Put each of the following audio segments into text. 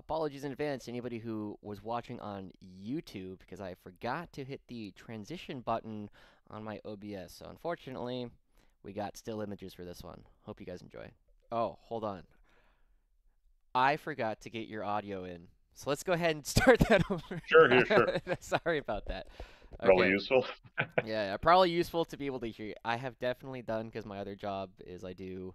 Apologies in advance to anybody who was watching on YouTube because I forgot to hit the transition button on my OBS. So unfortunately, we got still images for this one. Hope you guys enjoy. Oh, hold on. I forgot to get your audio in. So let's go ahead and start that over. Sure, yeah, sure. Sorry about that. Probably Okay. useful. Yeah, probably useful to be able to hear you. I have definitely done because my other job is I do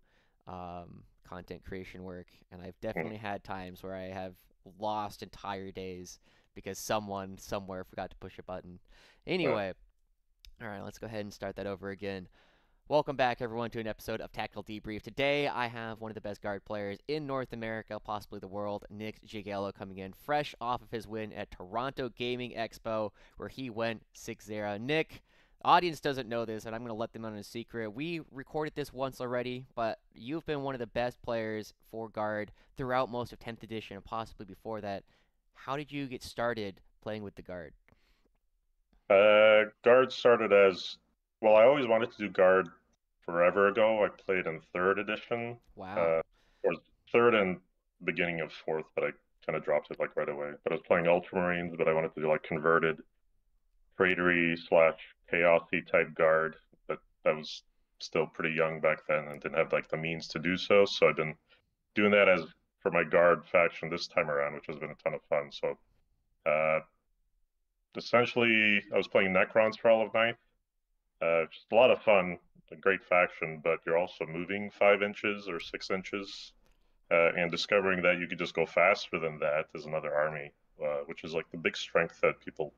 content creation work, and I've Mhm. definitely had times where I have lost entire days because someone somewhere forgot to push a button. Uh, Anyway, all right, let's go ahead and start that over again. Welcome back, everyone, to an episode of Tactical Debrief. Today, I have one of the best guard players in North America, possibly the world, Nick Jagiello, coming in fresh off of his win at Toronto Gaming Expo, where he went 6-0. Nick, the audience doesn't know this, and I'm going to let them in on a secret. We recorded this once already, but you've been one of the best players for guard throughout most of 10th edition and possibly before that. How did you get started playing with the guard? guard started as well. I always wanted to do guard forever ago. I played in third edition, Wow. or third and beginning of fourth, but I kind of dropped it like right away. But I was playing Ultramarines, but I wanted to do like converted traitory slash chaosy type guard. But I was still pretty young back then and didn't have like the means to do so. So I've been doing that as for my guard faction this time around, which has been a ton of fun. So uh, essentially, I was playing Necrons for all of ninth. Just a lot of fun, a great faction, but you're also moving 5 inches or 6 inches, and discovering that you could just go faster than that is another army, which is like the big strength that people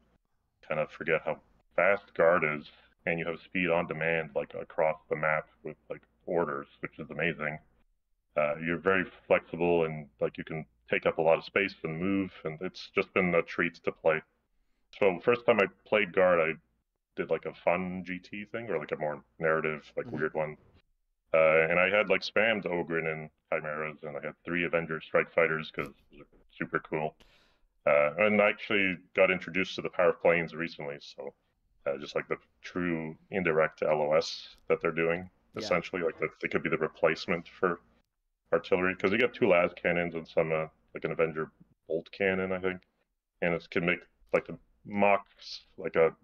kind of forget how fast guard is, and you have speed on demand like across the map with like orders, which is amazing. You're very flexible and like you can take up a lot of space and move, and it's just been a treat to play. So first time I played guard, I did like a fun GT thing or like a more narrative, like Mm-hmm. weird one. And I had like spammed Ogryn and Chimeras, and I had 3 Avenger Strike Fighters because super cool. And I actually got introduced to the Power of Planes recently, so just like the true indirect LOS that they're doing, Yeah. essentially, like that they could be the replacement for artillery because you get 2 las cannons and some like an Avenger bolt cannon, I think, and it can make like a mock like a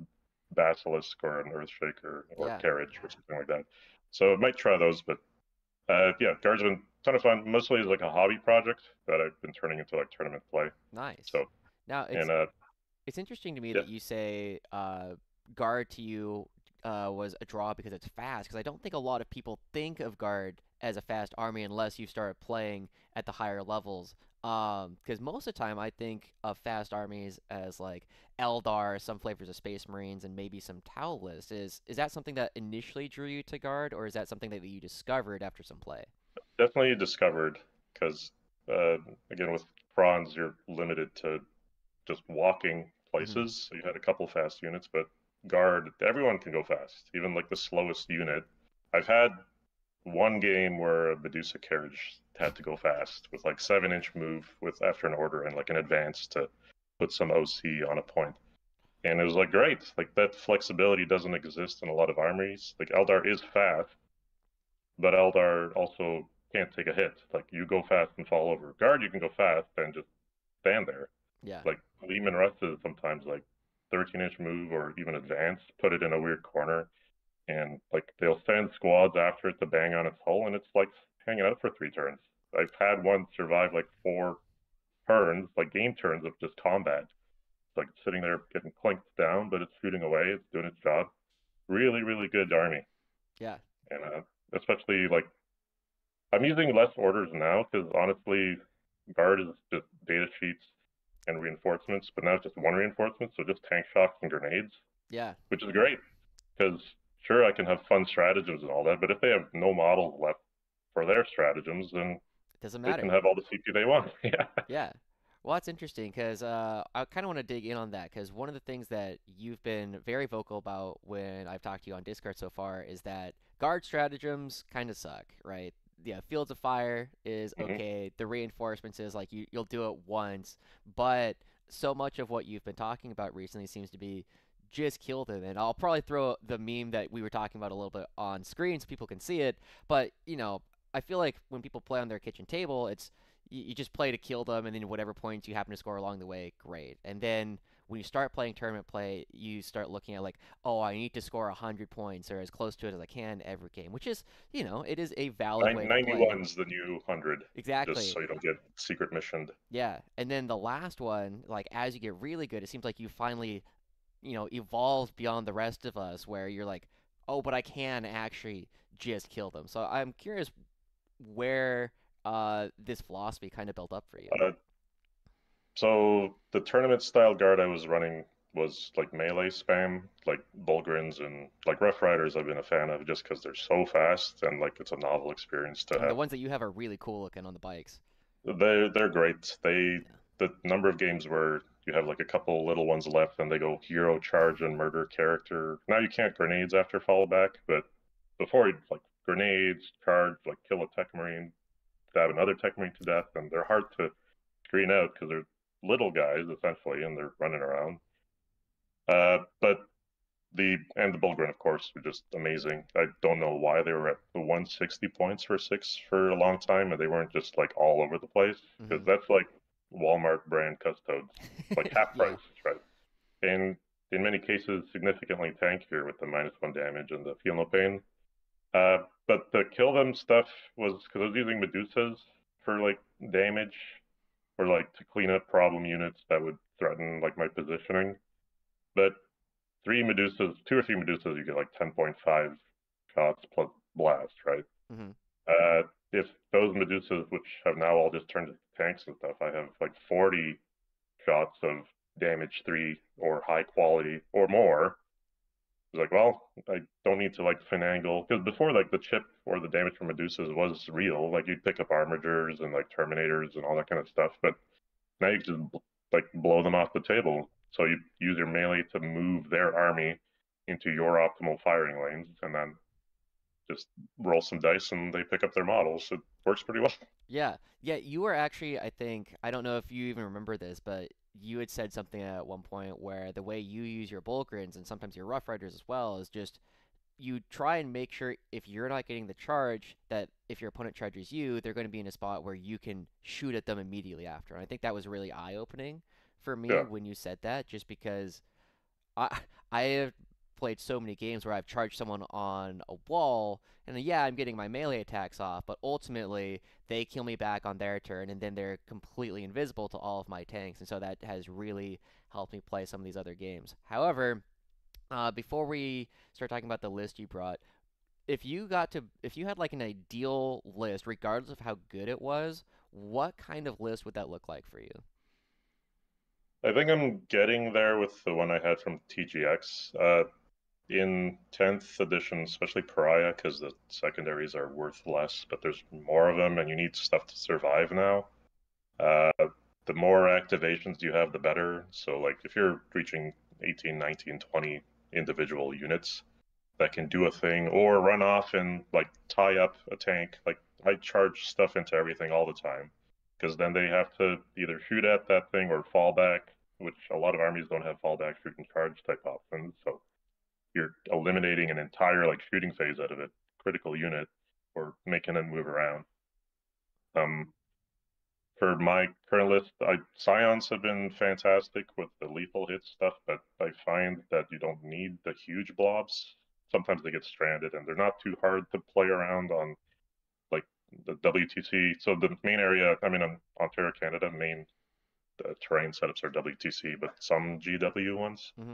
basilisk or an earthshaker or Yeah. carriage or something like that. So I might try those, but yeah, guards have been a ton of fun. Mostly as like a hobby project that I've been turning into like tournament play. Nice. So Now and it's interesting to me yeah, that you say guard to you was a draw because it's fast. Because I don't think a lot of people think of guard as a fast army unless you start playing at the higher levels. Because most of the time I think of fast armies as like Eldar, some flavors of Space Marines, and maybe some Tau list. Is that something that initially drew you to guard, or is that something that you discovered after some play? definitely discovered because uh, again with prawns you're limited to just walking Hmm. places. So you had a couple fast units, but guard everyone can go fast, even like the slowest unit. I've had one game where a Medusa carriage had to go fast with like 7 inch move with after an order and like an advance to put some OC on a point. And it was like great. Like that flexibility doesn't exist in a lot of armies. Like Eldar is fast, but Eldar also can't take a hit. Like you go fast and fall over. Guard you can go fast and just stand there. Yeah. Like Lehman Russ is sometimes like 13 inch move or even advance, put it in a weird corner, and like they'll send squads after it to bang on its hull, and it's like hanging out for 3 turns. I've had one survive like 4 turns, like game turns of just combat. It's like sitting there getting clinked down, but it's shooting away, it's doing its job. Really, really good army, Yeah. and especially like I'm using less orders now because honestly, guard is just data sheets and reinforcements, but now it's just one reinforcement, so just tank shocks and grenades, Yeah. which is great because sure I can have fun stratagems and all that, but if they have no models left for their stratagems, then It doesn't they can matter. have all the CP they want. Yeah. Yeah. Well, that's interesting because I kind of want to dig in on that because one of the things that you've been very vocal about when I've talked to you on Discord so far is that guard stratagems kind of suck, right? Yeah, Fields of Fire is Hmm. okay. The reinforcements is like you'll do it once, but so much of what you've been talking about recently seems to be just kill them. And I'll probably throw the meme that we were talking about a little bit on screen so people can see it. But I feel like when people play on their kitchen table, it's you just play to kill them, and then whatever points you happen to score along the way, great. And then when you start playing tournament play, you start looking at like, oh, I need to score 100 points or as close to it as I can every game, which is, it is a valid way to play. 91's the new 100, just Exactly. so you don't get secret missioned. Yeah. And then the last one, like as you get really good, it seems like you finally, evolved beyond the rest of us where you're like, oh, but I can actually just kill them. So I'm curious where this philosophy kind of built up for you. Uh, so the tournament style guard I was running was like melee spam, like Bullgryns and like Rough Riders I've been a fan of just because they're so fast and like it's a novel experience to And the have. ones that you have are really cool looking on the bikes. They're great. Yeah. The number of games where you have like a couple little ones left and they go hero charge and murder character. Now you can't grenades after fallback, but before you'd like grenades, charge, like kill a tech marine, stab another tech marine to death, and they're hard to screen out because they're little guys essentially and they're running around. But the Bullgryn, of course, were just amazing. I don't know why they were at the 160 points for six for a long time, and they weren't just like all over the place because Hmm. that's like Walmart brand custodes, like half Yeah. price, right? And in many cases, significantly tankier with the -1 damage and the feel no pain. But the kill them stuff was because I was using Medusas for like damage or like to clean up problem units that would threaten like my positioning. But three Medusas, two or three Medusas, you get like 10.5 shots plus blast, right? Hmm. If those Medusas, which have now all just turned into tanks and stuff, I have like 40 shots of damage three or high quality or more. It's like, well, I don't need to like finagle because before like the chip or the damage from Medusas was real. Like you'd pick up armigers and like Terminators and all that kind of stuff, but now you can just like blow them off the table. So you use your melee to move their army into your optimal firing lanes, and then just roll some dice and they pick up their models. It works pretty well. Yeah. Yeah, you were actually, I think, I don't know if you even remember this, but you had said something at one point where the way you use your Bullgryns and sometimes your Rough Riders as well is just you try and make sure if you're not getting the charge, that if your opponent charges you, they're going to be in a spot where you can shoot at them immediately after. And I think that was really eye-opening for me Yeah, when you said that, just because I I have played so many games where I've charged someone on a wall, and yeah, I'm getting my melee attacks off, but ultimately they kill me back on their turn, and then they're completely invisible to all of my tanks, and so that has really helped me play some of these other games. However, before we start talking about the list you brought, if you had like an ideal list, regardless of how good it was, what kind of list would that look like for you? I think I'm getting there with the one I had from TGX. In 10th edition, especially Pariah, because the secondaries are worth less, but there's more of them and you need stuff to survive now. Uh, the more activations you have, the better. So, like, if you're reaching 18, 19, 20 individual units that can do a thing or run off and, like, tie up a tank, like, I charge stuff into everything all the time because then they have to either shoot at that thing or fall back, which a lot of armies don't have fallback shoot and charge type options. So, you're eliminating an entire, like, shooting phase out of it, critical unit, or making them move around. Um, for my current list, Scions have been fantastic with the lethal hit stuff, but I find that you don't need the huge blobs. Sometimes they get stranded, and they're not too hard to play around on, like the WTC. So the main area, I mean, in Ontario, Canada, main terrain setups are WTC, but some GW ones, Hmm.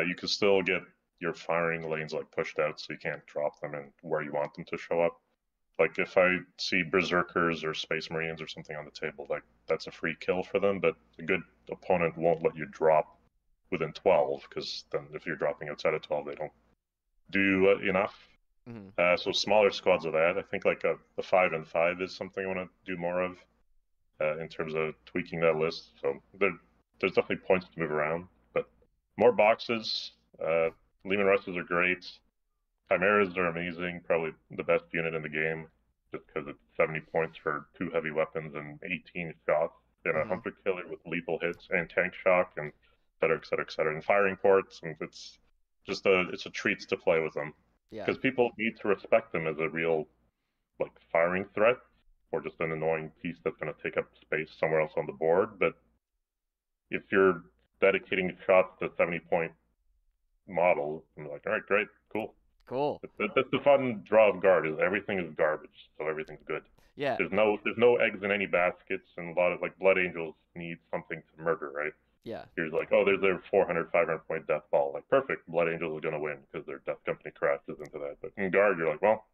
you can still get your firing lanes like pushed out, so you can't drop them in where you want them to show up. Like if I see berserkers or space marines or something on the table, like that's a free kill for them. But a good opponent won't let you drop within 12 because then if you're dropping outside of 12, they don't do enough. Hmm. So smaller squads of that. I think like a 5 and 5 is something I want to do more of in terms of tweaking that list. So there's definitely points to move around, but more boxes. Lehman Russes are great. Chimeras are amazing, probably the best unit in the game, just because it's 70 points for two heavy weapons and 18 shots, and a Hmm. hunter killer with lethal hits and tank shock and et cetera, et cetera, et cetera, and firing ports, and it's a treat to play with them Yeah. because people need to respect them as a real like firing threat. or just an annoying piece that's going to take up space somewhere else on the board. But if you're dedicating shots to 70-point models, I'm like, all right, great, cool. Cool. That's the fun draw of guard, is everything is garbage, so everything's good. Yeah. There's no eggs in any baskets, and a lot of like Blood Angels need something to murder, right? Yeah. Here's like, oh, there's their 400, 500-point death ball. Like, perfect, Blood Angels are gonna win because their Death Company crashes into that. But in guard, you're like, well,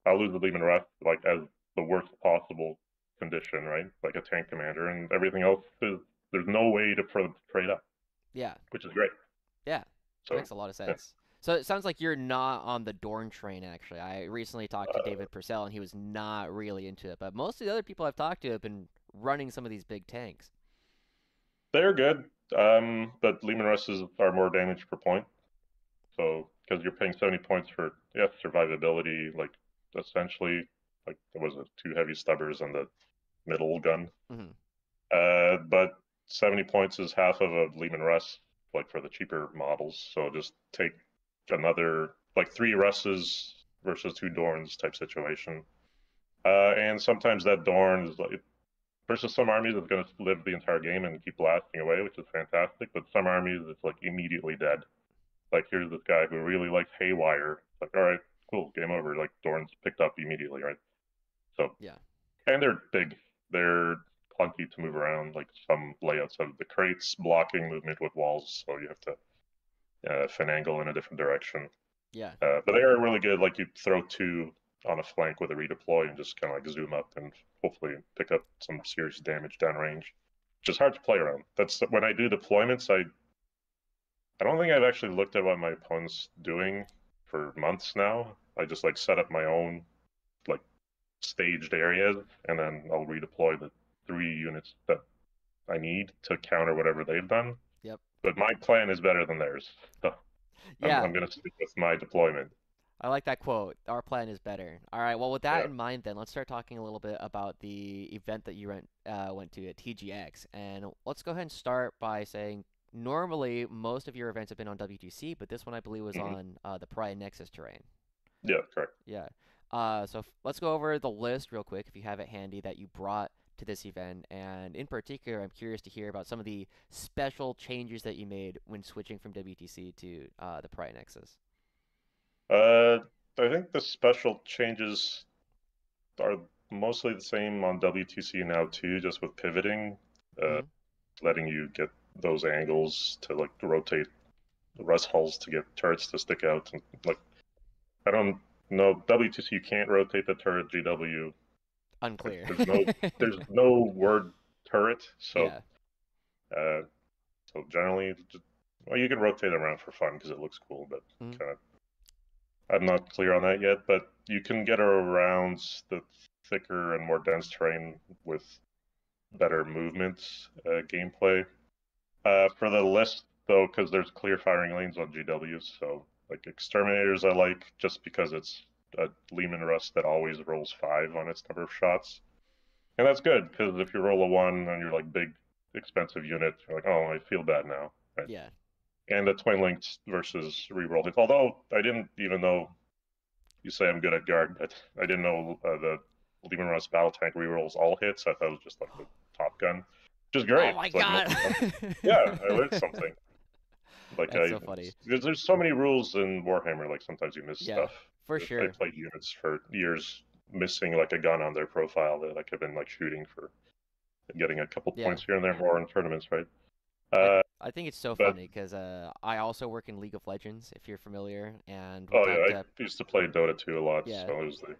I'll lose the Leman Russ like as the worst possible condition, right? Like a tank commander, and everything else is there's no way for them to trade up, Yeah. which is great. Yeah. That So makes a lot of yeah. sense. So it sounds like you're not on the Dorn train, actually. I recently talked to David Purcell, and he was not really into it. But most of the other people I've talked to have been running some of these big tanks. They're good, but Leman Russes are more damage per point. So because you're paying 70 points for survivability, like essentially, like there was 2 heavy stubbers on the middle gun. Hmm. But 70 points is half of a Leman Russ, like for the cheaper models. So just take another like 3 Russes versus 2 Dorns type situation. And sometimes that Dorn is like versus some armies it's going to live the entire game and keep blasting away, which is fantastic. But some armies it's like immediately dead. Like here's this guy who really likes Haywire. It's like, all right, cool, game over. Like Dorn's picked up immediately, right? So Yeah. and they're big. They're clunky to move around. Like some layouts of the crates blocking movement with walls, so you have to finagle in a different direction. Yeah. But they are really good. Like you throw 2 on a flank with a redeploy and just kind of like zoom up and hopefully pick up some serious damage downrange, which is hard to play around. That's when I do deployments. I don't think I've actually looked at what my opponent's doing for months now. I just like set up my own like staged areas, and then I'll redeploy the 3 units that I need to counter whatever they've done. Yep. But my plan is better than theirs. So Yeah. I'm going to stick with my deployment. I like that quote. Our plan is better. All right. Well, with that Yeah. in mind, then let's start talking a little bit about the event that you went to at TGX, and let's go ahead and start by saying normally most of your events have been on WTC, but this one I believe was Mm-hmm. on the Pride Nexus terrain. Yeah, correct. Yeah. So let's go over the list real quick if you have it handy that you brought to this event, and in particular, I'm curious to hear about some of the special changes that you made when switching from WTC to the Pride Nexus. Uh, I think the special changes are mostly the same on WTC now too, just with pivoting, uh, Hmm. letting you get those angles to like rotate the Russ hulls to get turrets to stick out. And like I don't know WTC you can't rotate the turret. GW Unclear. there's no word turret, so Yeah. uh, so generally just, well you can rotate them around for fun because it looks cool, but Mhm. kind of I'm not clear on that yet, but you can get around the thicker and more dense terrain with better movement gameplay. For the list, though, because there's clear firing lanes on GWs, so like Exterminators I like just because it's a Leman Russ that always rolls 5 on its number of shots. And that's good, because if you roll a 1 on your like big, expensive unit, you're like, oh, I feel bad now, right? Yeah. And the twin links versus reroll hits. Although I didn't even know you say I'm good at guard, but I didn't know the Leman Russ battle tank rerolls all hits. I thought it was just like the Top Gun, which is Oh great. my It's like god. yeah, I learned something. Like That's so funny. there's so many rules in Warhammer. Like sometimes you miss Yeah, stuff. for I sure. played units for years, missing like a gun on their profile that I could have been like shooting for, and getting a couple Yeah. points here and there more in tournaments, right? I Uh, I think it's so but funny because I also work in League of Legends, if you're familiar, and we oh talk yeah, to I used to play Dota 2 a lot, yeah. so it was the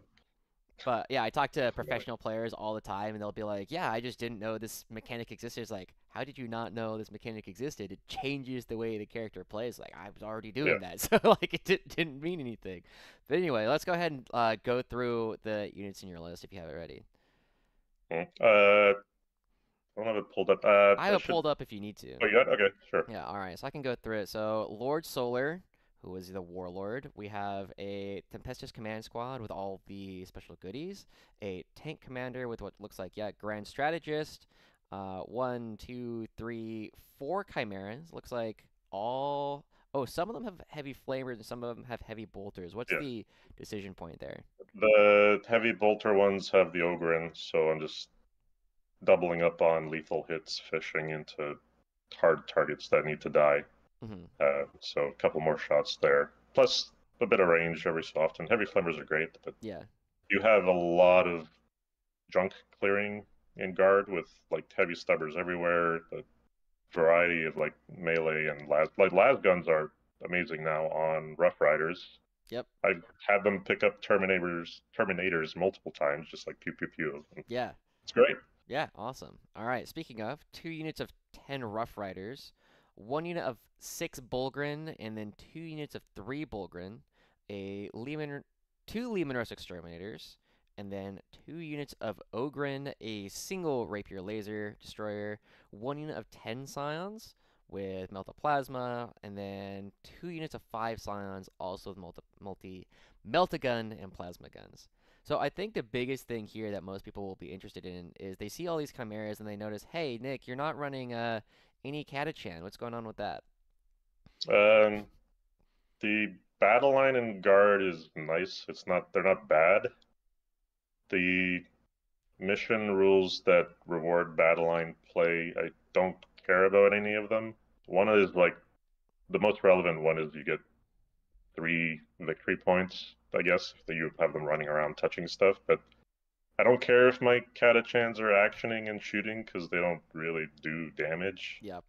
But yeah, I talk to professional players all the time, and they'll be like, "Yeah, I just didn't know this mechanic existed." It's like, how did you not know this mechanic existed? It changes the way the character plays. Like, I was already yeah. doing that, so like it didn't mean anything. But anyway, let's go ahead and go through the units in your list if you have it ready. I don't have it pulled up. I have I it should. pulled up if you need to. Oh, you got it? Okay, sure. Yeah, all right. So I can go through it. So Lord Solar, who is the warlord. We have a Tempestuous Command Squad with all the special goodies. A tank commander with what looks like, yeah, Grand Strategist. One, two, three, four Chimeras. Looks like all. Oh, some of them have heavy flamers and some of them have heavy bolters. What's Yeah. the decision point there? The heavy bolter ones have the Ogryn, so I'm just doubling up on lethal hits, fishing into hard targets that need to die. Hmm. So a couple more shots there. Plus a bit of range every so often. Heavy flamers are great, but Yeah. you have a lot of junk clearing in guard with like heavy stubbers everywhere. The variety of like melee and las guns are amazing now on Rough Riders. Yep. I've had them pick up Terminators multiple times, just like pew pew pew. Yeah. It's great. Yeah. Awesome. All right. Speaking of, 2 units of 10 Rough Riders, 1 unit of 6 Bullgryn, and then 2 units of 3 Bullgryn, a Lehman, 2 LR Exterminators, and then 2 units of Ogryn, a single Rapier laser destroyer, 1 unit of 10 Scions with Meltoplasma, and then 2 units of 5 Scions, also with Meltagun and Plasma guns. So I think the biggest thing here that most people will be interested in is they see all these chimeras and they notice, hey, Nick, you're not running any Catachan. What's going on with that? Um, the battle line and guard is nice. They're not bad. The mission rules that reward battle line play, I don't care about any of them. One is like the most relevant one is you get 3 victory points, I guess, if you have them running around touching stuff. But I don't care if my Catachans are actioning and shooting because they don't really do damage. Yep.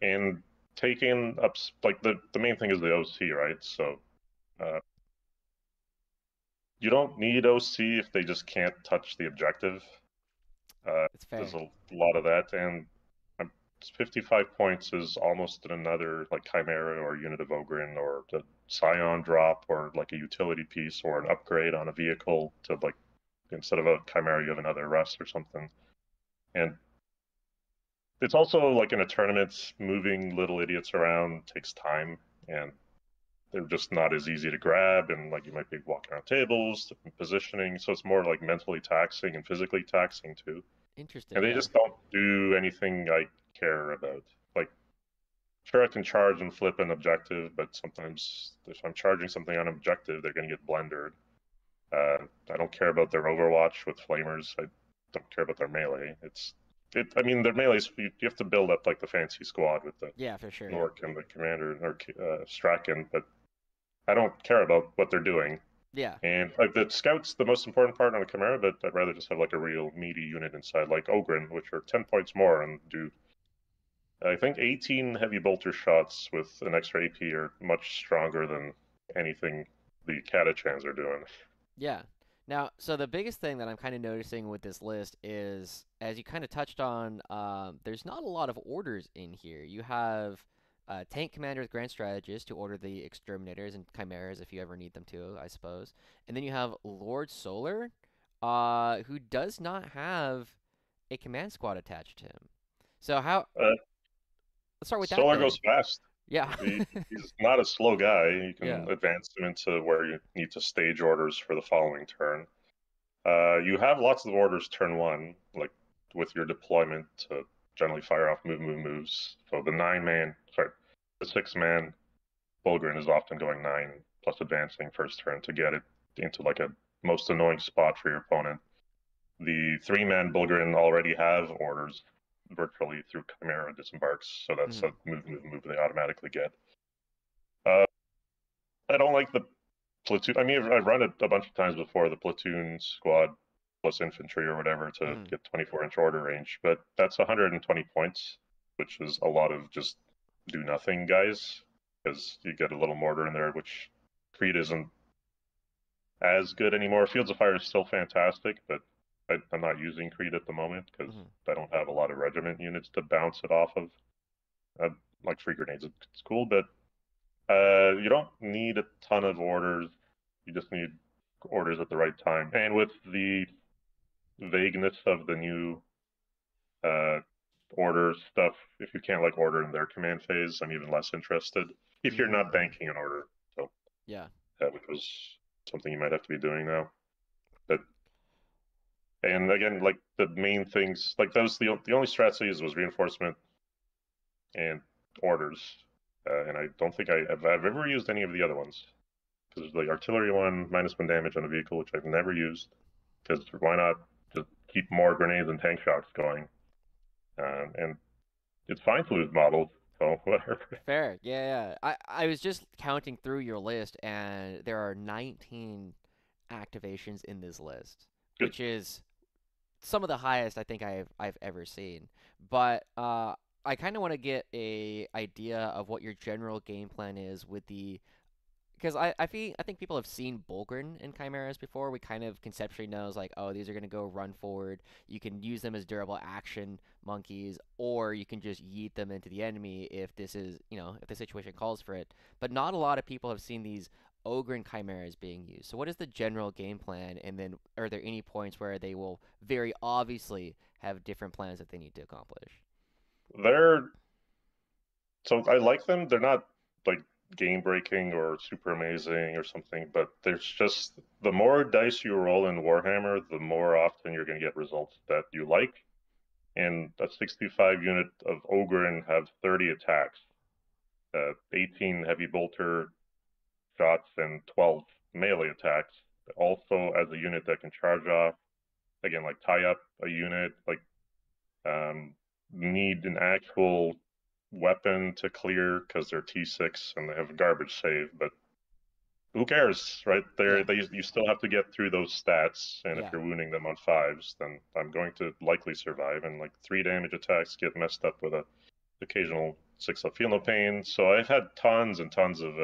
And taking up like the main thing is the OC, right? So uh, you don't need OC if they just can't touch the objective. It's There's fair. a lot of that, and 55 points is almost another like Chimera or unit of Ogryn or the Scion drop or like a utility piece or an upgrade on a vehicle to like instead of a Chimera you have another Russ or something. And it's also like in a tournament, moving little idiots around takes time, and they're just not as easy to grab. And like you might be walking around tables, positioning, so it's more like mentally taxing and physically taxing too. And Interesting. they Yeah. just don't do anything I care about. Like, sure, I can charge and flip an objective, but sometimes if I'm charging something on objective, they're going to get blendered. I don't care about their Overwatch with flamers. I don't care about their melee. I mean, their melees, you have to build up like the fancy squad with the Yeah, for sure. Nork and the Commander or Strachan, but I don't care about what they're doing. Yeah. And like the Scout's the most important part on a Chimera, but I'd rather just have like a real meaty unit inside, like Ogryn, which are 10 points more and do I think 18 heavy bolter shots with an extra AP are much stronger than anything the Catachans are doing. Yeah. Now, so the biggest thing that I'm kind of noticing with this list is, as you kind of touched on, there's not a lot of orders in here. You have Tank Commander with Grand Strategist to order the Exterminators and Chimeras if you ever need them to, I suppose. And then you have Lord Solar, who does not have a command squad attached to him. So how? Uh, Let's start with that Solar then. goes fast. Yeah. He's not a slow guy. You Yeah. can advance him into where you need to stage orders for the following turn. You have lots of orders turn one, like with your deployment to generally fire off moves. So the 6-man Bullgryn is often going 9 plus advancing first turn to get it into like a most annoying spot for your opponent. The 3-man Bullgryn already have orders virtually through Chimera disembarks, so that's a Hmm. move they automatically get. Uh, I don't like the platoon. I mean, I've run it a bunch of times before, the platoon squad plus infantry or whatever to Hmm. get 24-inch order range, but that's 120 points, which is a lot of just do nothing guys, because you get a little mortar in there, which Creed isn't as good anymore. Fields of Fire is still fantastic, but I'm not using Creed at the moment because Hmm. I don't have a lot of regiment units to bounce it off of. Like free grenades, it's cool, but you don't need a ton of orders. You just need orders at the right time. And with the vagueness of the new uh, order stuff, if you can't like order in their command phase, I'm even less interested. If you're not Mm. banking an order, so Yeah. which was something you might have to be doing now. But and again, like the main things, like those the only strats I used was reinforcement and orders. and I don't think I've ever used any of the other ones. Because the artillery one, -1 damage on the vehicle, which I've never used. Because why not just keep more grenades and tank shocks going? And it's fine to lose models, so whatever. Fair. Yeah, yeah. I was just counting through your list, and there are 19 activations in this list, Good. which is some of the highest I think I've ever seen. But I kind of want to get a idea of what your general game plan is with the because I think people have seen Bullgryn in Chimeras before. We kind of conceptually knows like, oh, these are gonna go run forward. You can use them as durable action monkeys, or you can just yeet them into the enemy if this is, if the situation calls for it. But not a lot of people have seen these Ogryn Chimeras being used. So what is the general game plan? And then are there any points where they will very obviously have different plans that they need to accomplish? They're so I like them. They're not like game breaking or super amazing or something, but there's just the more dice you roll in Warhammer, the more often you're going to get results that you like. And a 65 unit of Ogryn have 30 attacks, 18 heavy bolter shots, and 12 melee attacks. Also, as a unit that can charge off, again, like tie up a unit, like um, need an actual weapon to clear because they're T6 and they have a garbage save, but who cares, right? Yeah, You still have to get through those stats, and if yeah, you're wounding them on 5s, then I'm going to likely survive. And like 3 damage attacks get messed up with a occasional 6 up feel no pain. So I've had tons and tons of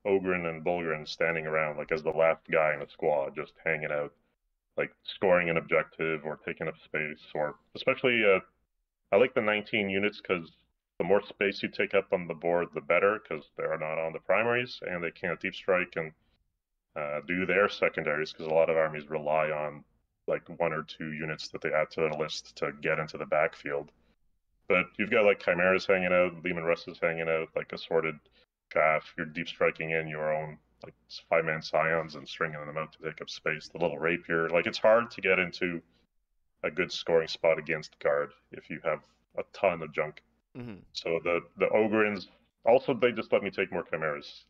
Ogryn and Bullgryn standing around like as the last guy in a squad, just hanging out, like scoring an objective or taking up space, or especially I like the 19 units because the more space you take up on the board, the better, because they're not on the primaries and they can't deep strike and do their secondaries, because a lot of armies rely on like 1 or 2 units that they add to their list to get into the backfield. But you've got like Chimeras hanging out, Leman Russes hanging out, like assorted calf. You're deep striking in your own like 5-man Scions and stringing them out to take up space. The little Rapier, like it's hard to get into a good scoring spot against guard if you have a ton of junk. hmm So the Ogryns also they just let me take more chimeras.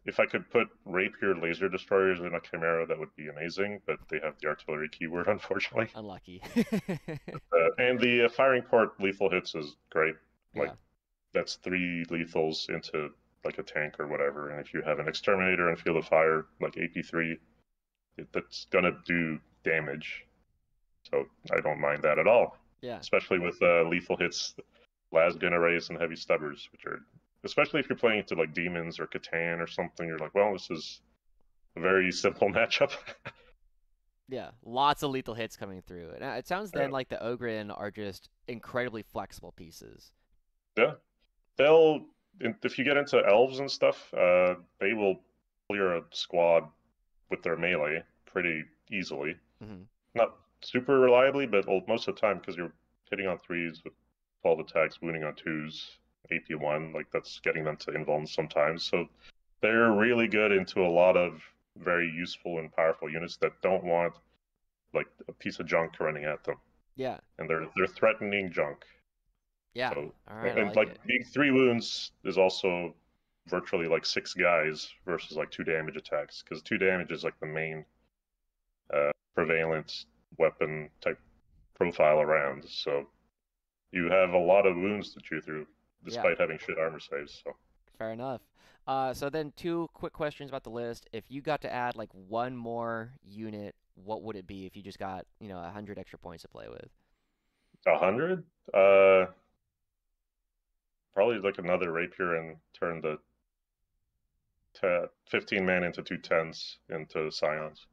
If I could put Rapier laser destroyers in a chimera, that would be amazing. But they have the artillery keyword, unfortunately. unlucky. And the firing port lethal hits is great. Like Yeah, that's 3 lethals into like a tank or whatever. And if you have an exterminator and field of fire like AP3, that's gonna do damage. So I don't mind that at all, yeah. especially with lethal hits, las arrays, and heavy stubbers, which are, especially if you're playing into like demons or Catan or something, you're like, well, this is a very simple matchup. Yeah, lots of lethal hits coming through. And it sounds Yeah. then like the Ogryn are just incredibly flexible pieces. Yeah, they'll if you get into elves and stuff, they will clear a squad with their melee pretty easily. hmm Not super reliably, but most of the time because you're hitting on 3s with 12 attacks, wounding on 2s, AP1, like that's getting them to invuln sometimes. So they're really good into a lot of very useful and powerful units that don't want like a piece of junk running at them, Yeah, and they're threatening junk. yeah. So All right, I and like like it. being 3 wounds is also virtually like 6 guys versus like 2 damage attacks, because 2 damage is like the main prevalent weapon type profile around. So you have a lot of wounds to chew through, Yeah, despite having shit armor saves. So fair enough. So then two quick questions about the list. If you got to add like one more unit, what would it be if you just got, 100 extra points to play with? 100, probably like another rapier and turn the 15 man into 2 10s into Scions.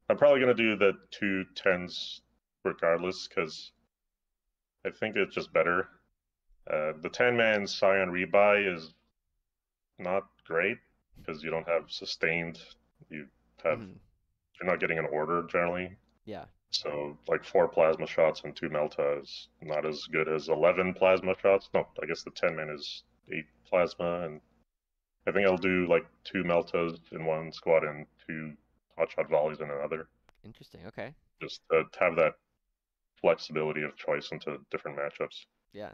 I'm probably gonna do the 2 10s regardless because I think it's just better. The 10-man Scion rebuy is not great because you don't have sustained. You have hmm you're not getting an order generally. Yeah, So like 4 plasma shots and 2 melta is not as good as 11 plasma shots. No, I guess the 10-man is 8 plasma, and I think I'll do like 2 meltas in one squad and 2 hotshot volleys in another, interesting. Okay. just to have that flexibility of choice into different matchups. Yeah.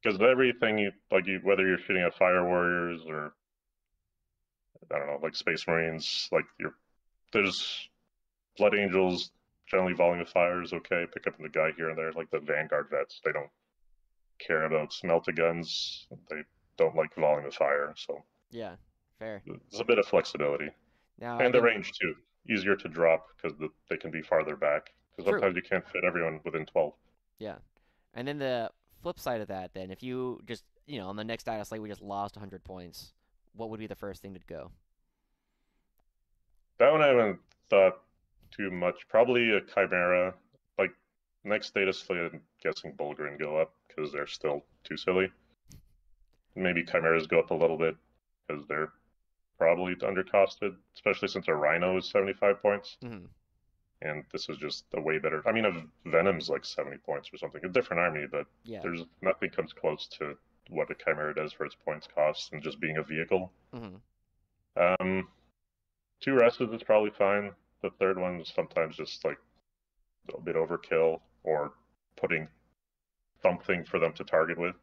because everything whether you're shooting at fire warriors or I don't know, like Space Marines, like there's Blood Angels. Generally, volume of fire is okay. Pick up the guy here and there, like the Vanguard vets. They don't care about melta-guns. They don't like volume of fire, so Yeah, fair. there's a bit of flexibility. Now I And the think range too. Easier to drop because they can be farther back. Because true. sometimes you can't fit everyone within 12. Yeah. And then the flip side of that, then, if you just, on the next data slate, we just lost 100 points, what would be the first thing to go? That one I haven't thought too much. Probably a Chimera. Like, next data slate, I'm guessing Bullgryn go up because they're still too silly. Maybe Chimeras go up a little bit because they're probably undercosted, especially since a Rhino is 75 points. Mm-hmm. And this is just a way better. I mean, a Venom's like 70 points or something. A different army, but Yeah. there's nothing comes close to what a Chimera does for its points cost and just being a vehicle. Mm-hmm. 2 rests is probably fine. The third one is sometimes just like a bit overkill or putting something for them to target with.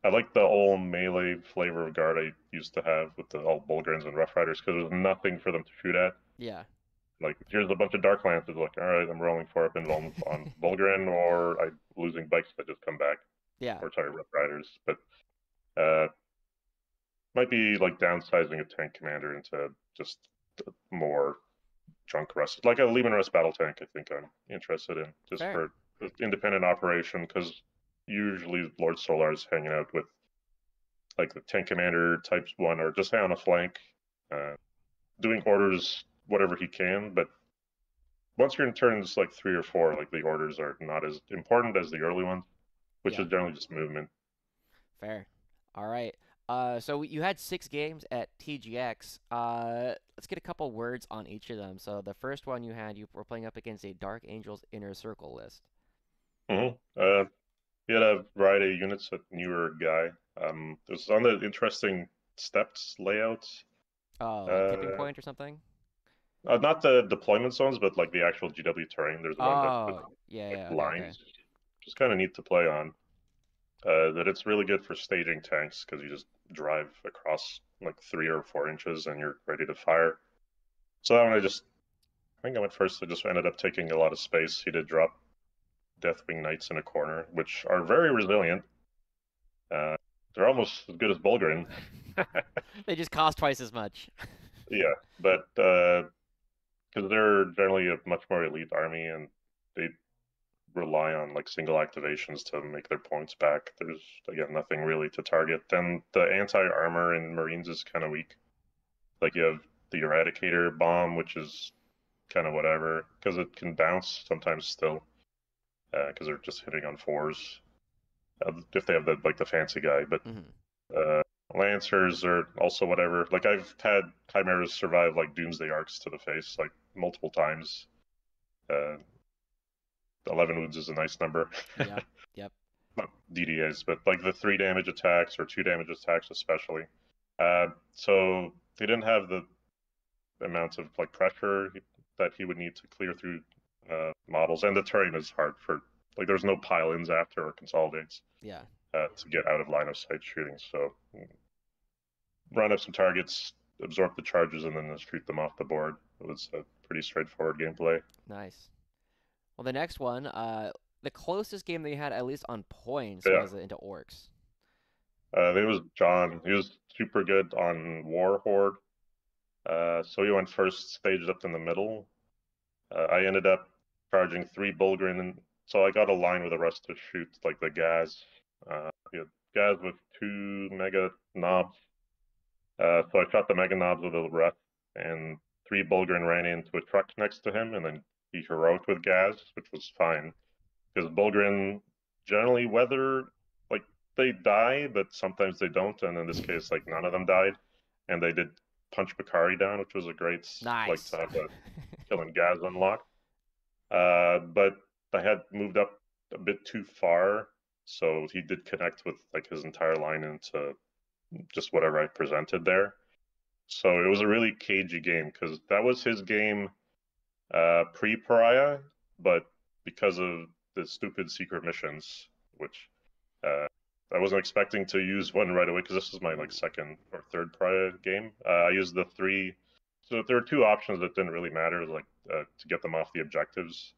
I like the old melee flavor of guard I used to have with the all Bullgryns and Rough Riders because there's nothing for them to shoot at. Yeah. Like, here's a bunch of Dark Lances, like, alright, I'm rolling for up involved on Bullgryn, or I'm losing bikes that just come back. Yeah. Or, sorry, Rough Riders. But, might be, like, downsizing a tank commander into just more junk rust. Like a Lehman Rust battle tank, I think I'm interested in, just Fair. for independent operation, because usually Lord Solar is hanging out with, like, the tank commander types 1, or just on a flank, doing orders whatever he can, but once you're in turns like 3 or 4, like the orders are not as important as the early ones, which is generally just movement. Fair. All right. So you had 6 games at TGX. Let's get a couple words on each of them. So the first one you were playing up against a Dark Angels Inner Circle list. Mm-hmm. He had a variety of units, a newer guy. It was on the interesting stepped layouts. Oh, like tipping point or something? Not the deployment zones, but like the actual GW terrain. There's one that with yeah, like lines, which is kind of neat to play on. That it's really good for staging tanks because you just drive across like 3 or 4 inches and you're ready to fire. So that one I think I went first. I just ended up taking a lot of space. He did drop Deathwing Knights in a corner, which are very resilient. They're almost as good as Bullgryn. They just cost twice as much. Yeah, but because they're generally a much more elite army and they rely on like single activations to make their points back. There's again nothing really to target. Then the anti-armor in Marines is kind of weak. Like you have the Eradicator bomb, which is kind of whatever because it can bounce sometimes still because they're just hitting on 4s if they have the fancy guy. But Lancers are also whatever. Like I've had Chimeras survive like Doomsday Arcs to the face like multiple times. 11 wounds is a nice number. Yep. Not DDAs, but like the 3 damage attacks or 2 damage attacks especially. So he didn't have the amounts of like pressure that he would need to clear through models, and the terrain is hard for like there's no pile-ins after or consolidates. Yeah. To get out of line of sight shooting. So run up some targets, absorb the charges, and then just shoot them off the board. It was a pretty straightforward gameplay. Nice. Well, the next one, the closest game that you had, at least on points, was into Orcs. It was John. He was super good on War Horde. So he went first, staged up in the middle. I ended up charging 3 Bullgryn, and so I got a line with the rest to shoot like the Gaz. He had Gaz with 2 Mega Knobs. So I shot the Mega Knobs with a rest, and 3 Bullgryn ran into a truck next to him, and then he heroic with Gaz, which was fine. Because Bullgryn generally weather, like, they die, but sometimes they don't, and in this case, like, none of them died. And they did punch Bakari down, which was a great, like, to have a killing Gaz unlock. But I had moved up a bit too far, so he did connect with, like, his entire line into just whatever I presented there. So it was a really cagey game, because that was his game pre-Pariah, but because of the stupid secret missions, which I wasn't expecting to use one right away because this is my like second or third prior game. I used the three. So there were two options that didn't really matter, like to get them off the objectives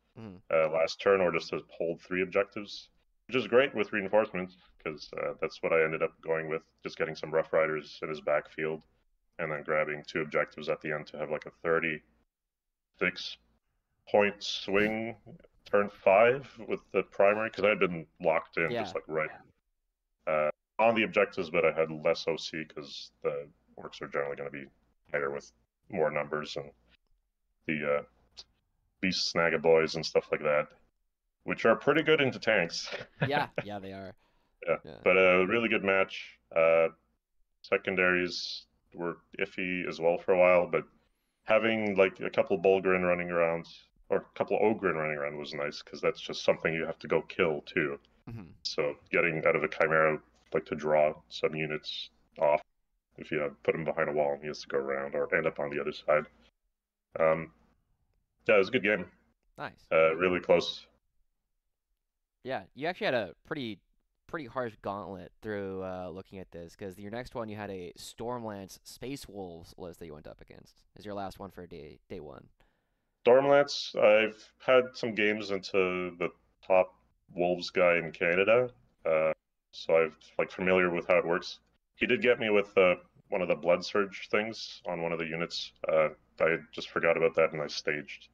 last turn, or just to hold 3 objectives, which is great with reinforcements because that's what I ended up going with, just getting some Rough Riders in his backfield, and then grabbing 2 objectives at the end to have like a 36-point swing turn 5 with the primary, because I had been locked in just like right on the objectives, but I had less OC because the orcs are generally going to be higher with more numbers, and the beast snagaboys and stuff like that, which are pretty good into tanks. Yeah, they are. Yeah, but a really good match. Secondaries were iffy as well for a while, but having like a couple Bullgryn running around, or a couple Ogryn running around, was nice because that's just something you have to go kill too. So getting out of a Chimera, like to draw some units off, if you put him behind a wall and he has to go around or end up on the other side. Yeah, it was a good game. Nice. Really close. Yeah, you actually had a pretty harsh gauntlet through looking at this, because your next one you had a Stormlance Space Wolves list that you went up against. Is your last one for day 1? Stormlance, I've had some games into the top Wolves guy in Canada, so I'm like familiar with how it works. He did get me with one of the Blood Surge things on one of the units. I just forgot about that, and I staged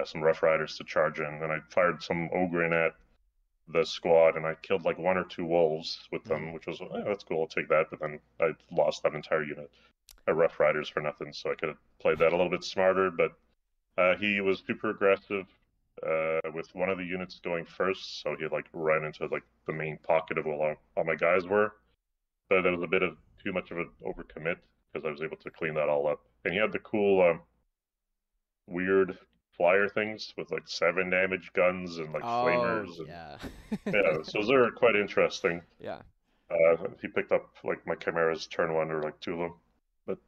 some Rough Riders to charge in, and I fired some Ogryn at the squad, and I killed like 1 or 2 wolves with them, which was, that's cool, I'll take that, but then I lost that entire unit of Rough Riders for nothing, so I could have played that a little bit smarter, but he was super aggressive with one of the units going first, so he like ran into like the main pocket of where all my guys were, so there was a bit of too much of an overcommit, because I was able to clean that all up, and he had the cool weird flyer things with like 7 damage guns and like flamers. And, yeah, so those are quite interesting. Yeah. He picked up like my Chimeras turn 1 or like 2 of them, but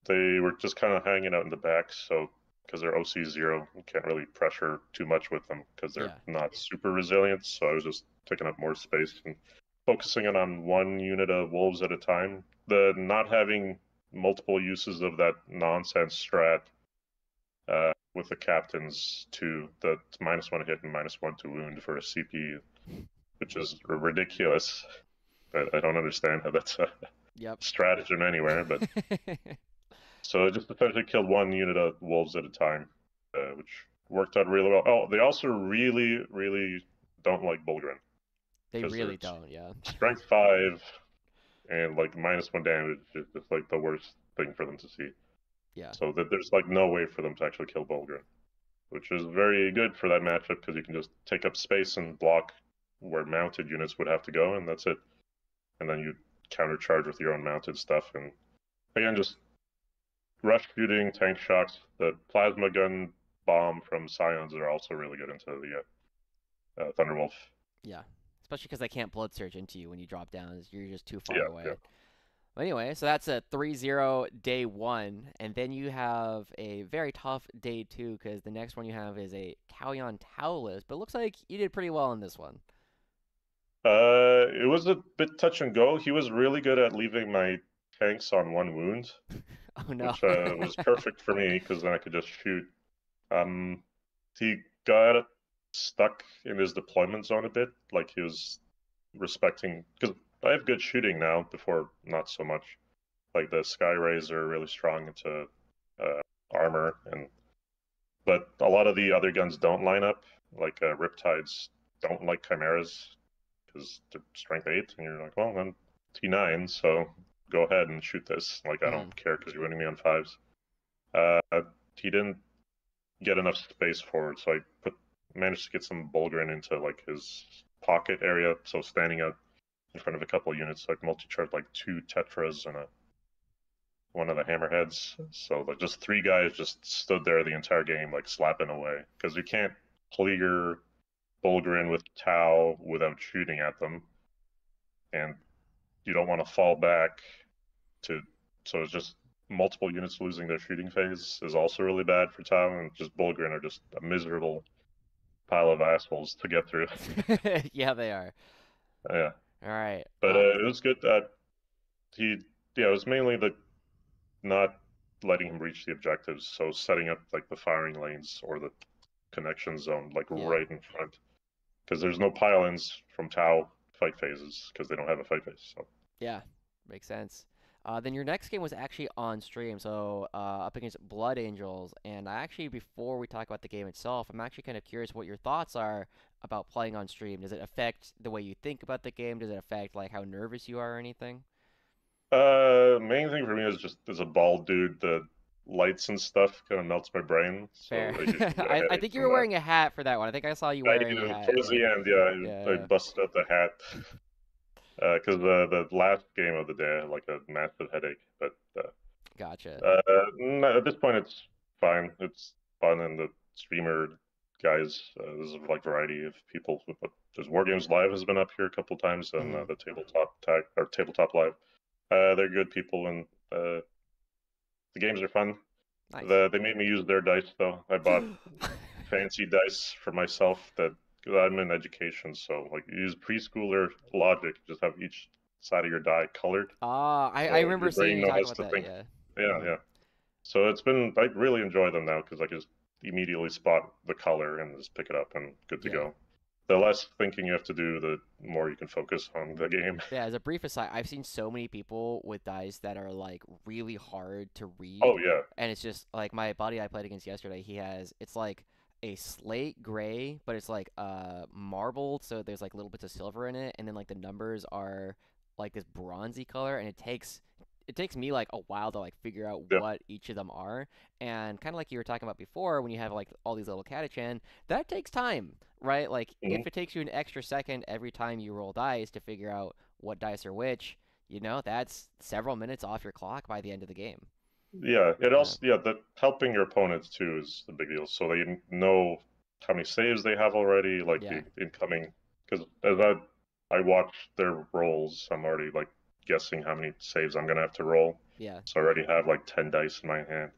they were just kind of hanging out in the back. So because they're OC 0, you can't really pressure too much with them because they're not super resilient. So I was just taking up more space and focusing in on 1 unit of wolves at a time. The not having multiple uses of that nonsense strat with the captains to the -1 hit and -1 to wound for a CP, which is ridiculous. I don't understand how that's a stratagem anywhere, but so I just essentially killed 1 unit of wolves at a time, which worked out really well. Oh, they also really, really don't like Bullgryn. They really don't, Strength 5 and like -1 damage is just like the worst thing for them to see. Yeah. So that there's like no way for them to actually kill Bullgryn, which is very good for that matchup because you can just take up space and block where mounted units would have to go, and that's it. And then you countercharge with your own mounted stuff. And again, just rush shooting, tank shocks. The plasma gun bomb from Scions are also really good into the Thunderwolf. Yeah, especially because they can't blood surge into you when you drop down. You're just too far away. Yeah. Anyway, so that's a 3-0 day 1, and then you have a very tough day 2, because the next one you have is a Callion Tau list, but it looks like you did pretty well in this one. It was a bit touch and go. He was really good at leaving my tanks on 1 wound, which was perfect for me, because then I could just shoot. He got stuck in his deployment zone a bit, like he was respecting, because I have good shooting now, before not so much. Like the Sky Rays are really strong into armor, but a lot of the other guns don't line up. Like Riptides don't like Chimeras because they're strength 8, and you're like, well, I'm T9, so go ahead and shoot this. Like I don't care because you're winning me on 5s. He didn't get enough space forward, so I managed to get some Bullgryn into like his pocket area, so standing out in front of a couple of units, like multi-charged like 2 Tetras and one of the Hammerheads. So like just 3 guys just stood there the entire game, like slapping away, because you can't clear Bullgryn with Tau without shooting at them, and you don't want to fall back to. So it's just multiple units losing their shooting phase is also really bad for Tau, and just Bullgryn are just a miserable pile of assholes to get through. Yeah, they are. Yeah. All right. But it was good that he, yeah, it was mainly the not letting him reach the objectives, so setting up like the firing lanes or the connection zone like Yeah. right in front, because there's no pile-ins from Tau fight phases because they don't have a fight phase. So Yeah. Makes sense. Then your next game was actually on stream, so up against Blood Angels. And I actually, before we talk about the game itself, I'm actually kind of curious what your thoughts are about playing on stream. Does it affect the way you think about the game? Does it affect like how nervous you are or anything? main thing for me is just as a bald dude, the lights and stuff kind of melts my brain, so Fair. I usually get a I headache think you from were that. wearing a hat for that one. I think I saw you I wearing a hat. towards Yeah. the end, yeah, I Yeah. busted out the hat because the last game of the day I had like a massive headache. But Gotcha. no, at this point it's fine. It's fun, and the streamer guys, there's a like variety of people. But there's War Games Live has been up here a couple times, and Mhm. the tabletop tag or tabletop live. They're good people, and the games are fun. Nice. They made me use their dice though. I bought fancy dice for myself that because I'm in education, so like you use preschooler logic, just have each side of your die colored, Ah, I so remember your seeing brain you talk knows about to that. think. Yeah. Yeah, Mhm. yeah. So it's been I really enjoy them now because I just immediately spot the color and just pick it up and good to Yeah. go. The less thinking you have to do, the more you can focus on the game. Yeah, as a brief aside, I've seen so many people with dice that are like really hard to Oh read, yeah, and it's just like my buddy I played against yesterday. It's like a slate gray, but it's like marbled, so there's like little bits of silver in it, and then like the numbers are like this bronzy color, and it takes me like a while to like figure out yeah. what each of them are, and kind of like you were talking about before, when you have like all these little catachan, that takes time, right? Like Mhm. if it takes you an extra second every time you roll dice to figure out what dice are which, that's several minutes off your clock by the end of the game. Yeah, it Yeah. also the helping your opponents too is the big deal. So they know how many saves they have already, like Yeah. the incoming. Because as I watch their rolls, I'm already like guessing how many saves I'm gonna have to roll. Yeah. So I already have like 10 dice in my hand.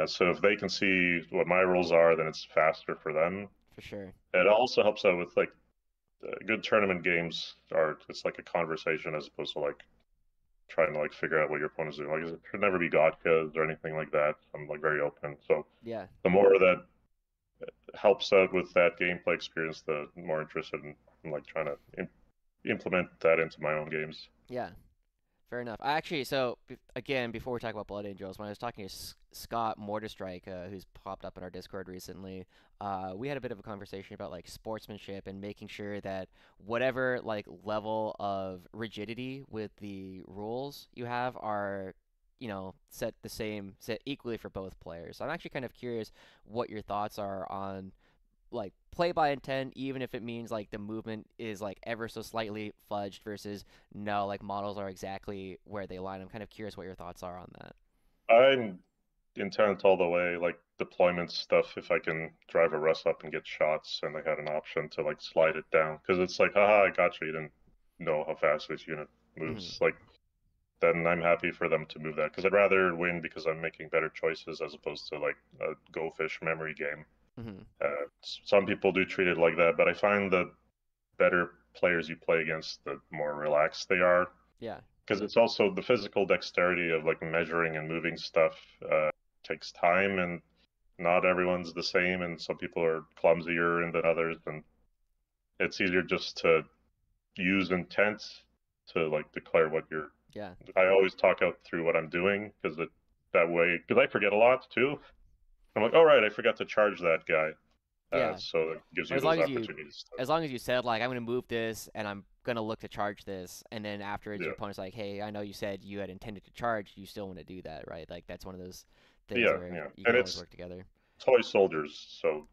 So if they can see what my rolls are, then it's faster for them. For sure. It also helps out with like good tournament games are it's like a conversation as opposed to like trying to like figure out what your opponent's doing. Like it should never be gotchas or anything like that. I'm like very open. So Yeah. the more that helps out with that gameplay experience, the more interested in like trying to implement that into my own games. Yeah. Fair enough. I actually, so again, before we talk about Blood Angels, when I was talking to Scott Morderstrike, who's popped up in our Discord recently, we had a bit of a conversation about like sportsmanship and making sure that whatever like level of rigidity with the rules you have are, set equally for both players. So I'm actually kind of curious what your thoughts are on like play by intent, even if it means like the movement is like ever so slightly fudged versus no, like models are exactly where they line. I'm kind of curious what your thoughts are on that. I'm intent all the way, like deployment stuff. If I can drive a Russ up and get shots, and I had an option to like slide it down, because it's like, haha, I got you. You didn't know how fast this unit Hmm. moves. Like then I'm happy for them to move that because I'd rather win because I'm making better choices as opposed to like a go fish memory game. Hmm. Some people do treat it like that, but I find the better players you play against, the more relaxed they are. Yeah. Because it's also the physical dexterity of like measuring and moving stuff takes time, and not everyone's the same, and some people are clumsier than others, and it's easier just to use intent to like declare what you're. Yeah. I always talk out through what I'm doing because that way, because I forget a lot too. I'm like, all right, I forgot to charge that guy. Yeah. So it gives But you as long those as you opportunities. as long as you said like I'm gonna move this and I'm gonna look to charge this, and then afterwards your Yeah, opponent's like, hey, I know you said you had intended to charge, you still want to do that, right? Like that's one of those things yeah, where yeah. you can And always it's work together. toy soldiers, so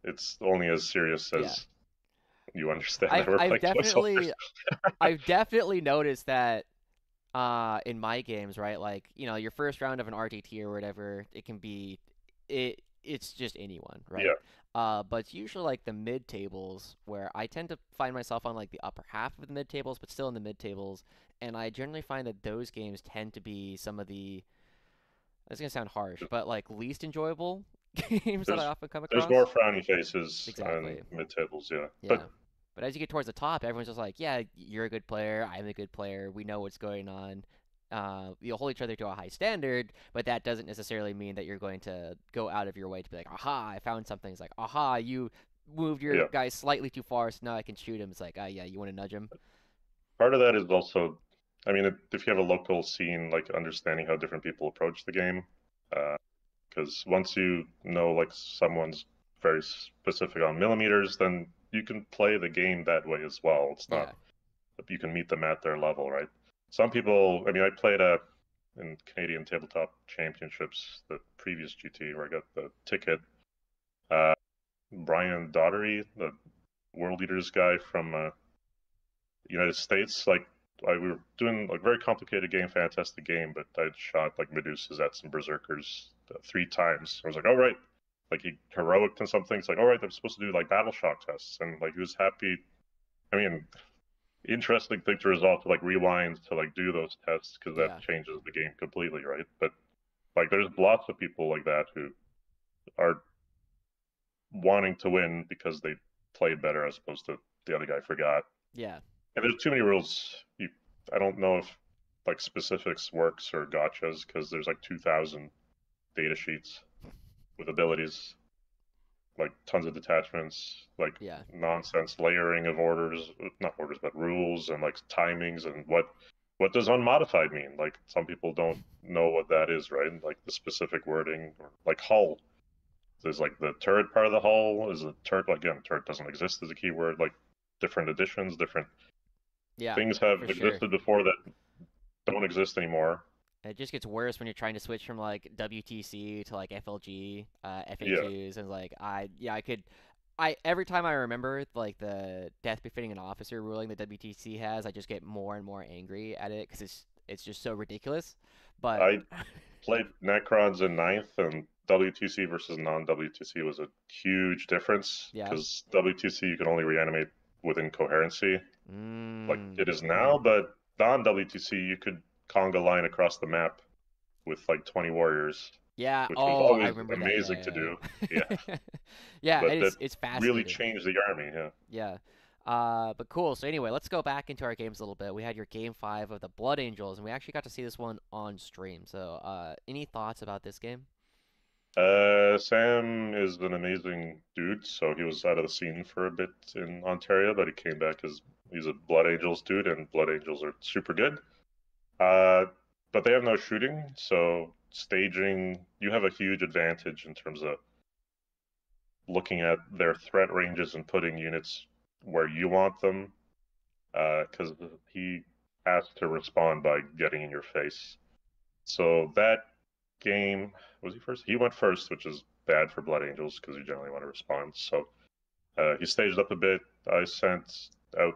it's only as serious Yeah. as you understand that I've we're I've playing toy definitely soldiers. I've definitely noticed that in my games, right? Like, your first round of an RTT or whatever, it can be it's just anyone, right? Yeah, But it's usually like the mid tables where I tend to find myself on like the upper half of the mid tables, but still in the mid tables, and I generally find that those games tend to be some of the that's gonna sound harsh, but like least enjoyable games that I there's often come there's more across. frowny faces on Exactly. mid tables, yeah. But Yeah. But as you get towards the top, everyone's just like, yeah, you're a good player. I'm a good player. We know what's going on. You'll hold each other to a high standard, but that doesn't necessarily mean that you're going to go out of your way to be like, aha, I found something. It's like, aha, you moved your Yeah. guy slightly too far, so now I can shoot him. It's like, ah, yeah, you want to nudge him? Part of that is also, I mean, if you have a local scene, like understanding how different people approach the game, because once you know like someone's very specific on millimeters, then you can play the game that way as well. It's not Yeah, you can meet them at their level, right? Some people, I mean, I played in Canadian Tabletop Championships, the previous GT, where I got the ticket. Uh, Brian Daugherty, the World Leaders guy from United States, like we were doing like very complicated game, fantastic game, but I'd shot like Medusas at some Berserkers 3 times. I was like, all right, like he heroic and something. It's like, all right, I'm supposed to do like battle shock tests, and like he was happy. I mean, interesting thing to resolve to like rewind to like do those tests because that yeah, changes the game completely, right? But like there's lots of people like that who are wanting to win because they played better as opposed to the other guy forgot. yeah, And there's too many rules. I don't know if like specifics works or gotchas because there's like 2,000 data sheets with abilities, like tons of detachments, like yeah, nonsense layering of orders, not orders, but rules and like timings and what does unmodified mean? Like some people don't know what that is, right? Like the specific wording, or like hull. There's like the turret part of the hull is a turret. Again, turret doesn't exist as a keyword. Like different editions, different yeah, things have for sure. existed before that don't exist anymore. It just gets worse when you're trying to switch from like WTC to like FLG, Yeah, FAQs, and like yeah, I could, I every time I remember like the death befitting an officer ruling that WTC has, I just get more and more angry at it because it's just so ridiculous. But I played Necrons in ninth, and WTC versus non-WTC was a huge difference yeah, because WTC you can only reanimate within coherency, like mm, it is now, but non-WTC you could conga line across the map with like 20 warriors, yeah. which was Oh, I always remember that. amazing to Yeah, do. yeah, Yeah, yeah. Yeah, but that it's really fascinating. changed the army. Yeah. Yeah. But cool. So anyway, let's go back into our games a little bit. We had your game 5 of the Blood Angels, and we actually got to see this one on stream. So, any thoughts about this game? Sam is an amazing dude. So he was out of the scene for a bit in Ontario, but he came back as he's a Blood Angels dude, and Blood Angels are super good. Uh, but they have no shooting, so staging, you have a huge advantage in terms of looking at their threat ranges and putting units where you want them, because he has to respond by getting in your face. So that game, was he first? He went first, which is bad for Blood Angels because you generally want to respond. So he staged up a bit. I sent out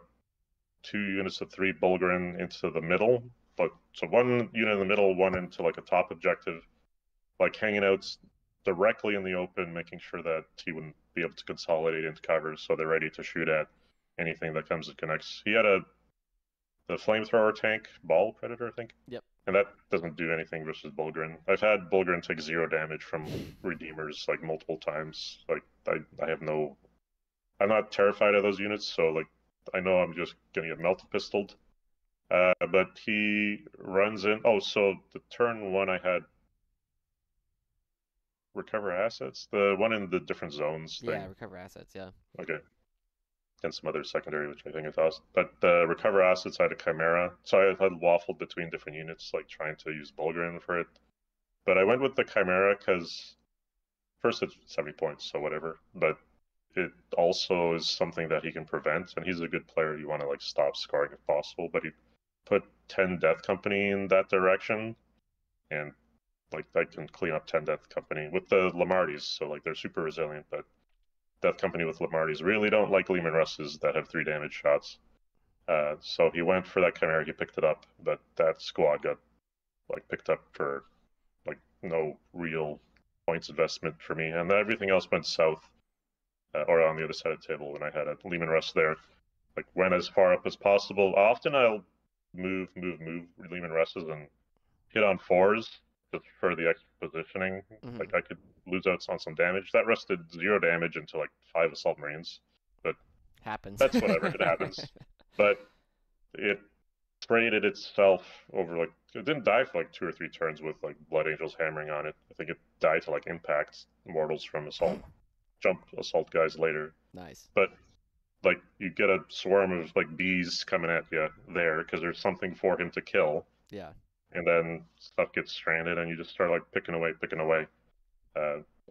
2 units of 3 Bullgryn into the middle, but so 1 unit in the middle, one into like a top objective, like hanging out directly in the open, making sure that he wouldn't be able to consolidate into covers, so they're ready to shoot at anything that comes and connects. He had the flamethrower tank, Ball Predator, I think, Yep. and that doesn't do anything versus Bullgryn. I've had Bullgryn take 0 damage from Redeemers like multiple times. Like I have no, I'm not terrified of those units, so like I know I'm just gonna get melted pistoled. But he runs in. Oh, so the turn one I had recover assets, the one in the different zones Yeah, thing. recover assets. Yeah. Okay, and some other secondary, which I think I thought. But the recover assets, I had a Chimera, so I had waffled between different units, like trying to use Bullgryn for it. But I went with the Chimera because first it's 70 points, so whatever. But it also is something that he can prevent, and he's a good player. You want to like stop scoring if possible. But he put 10 Death Company in that direction, and like I can clean up 10 Death Company with the Lamarties, so like they're super resilient. But Death Company with Lamarties really don't like Leman Russes that have 3 damage shots. So he went for that Chimera. He picked it up, but that squad got like picked up for like no real points investment for me, and everything else went south or on the other side of the table when I had a Leman Russ there. Like went as far up as possible. Often I'll move Leman Russes and hit on 4s just for the extra positioning. Hmm. Like I could lose out on some damage. That Russ did 0 damage into like 5 Assault Marines, but Happens. That's whatever, it happens. But it traded itself over, like, it didn't die for like 2 or 3 turns with like Blood Angels hammering on it. I think it died to like impact mortals from assault, jump assault guys later. Nice. But like you get a swarm of like bees coming at you there because there's something for him to kill. Yeah. And then stuff gets stranded, and you just start like picking away.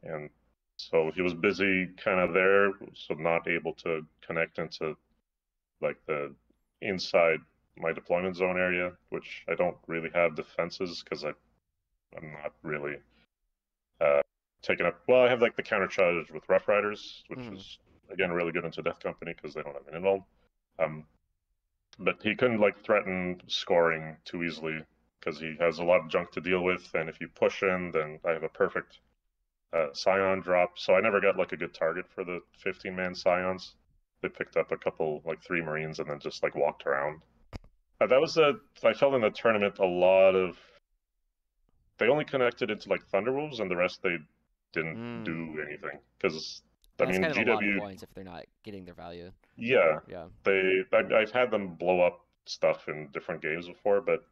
And so he was busy kind of there, so not able to connect into like the inside my deployment zone area, which I don't really have defenses because I'm not really taking up. Well, I have like the counter charge with Rough Riders, which is again really good into Death Company because they don't have an involved. But he couldn't like threaten scoring too easily because he has a lot of junk to deal with, and if you push in, then I have a perfect Scion drop. So I never got like a good target for the 15-man Scions. They picked up a couple, like 3 Marines, and then just like walked around. That was I felt in the tournament a lot of. They only connected into like Thunderwolves, and the rest they didn't do anything. Because I That's mean, kind of a lot of GW. points if they're not getting their value. Yeah, Yeah. I've had them blow up stuff in different games before, but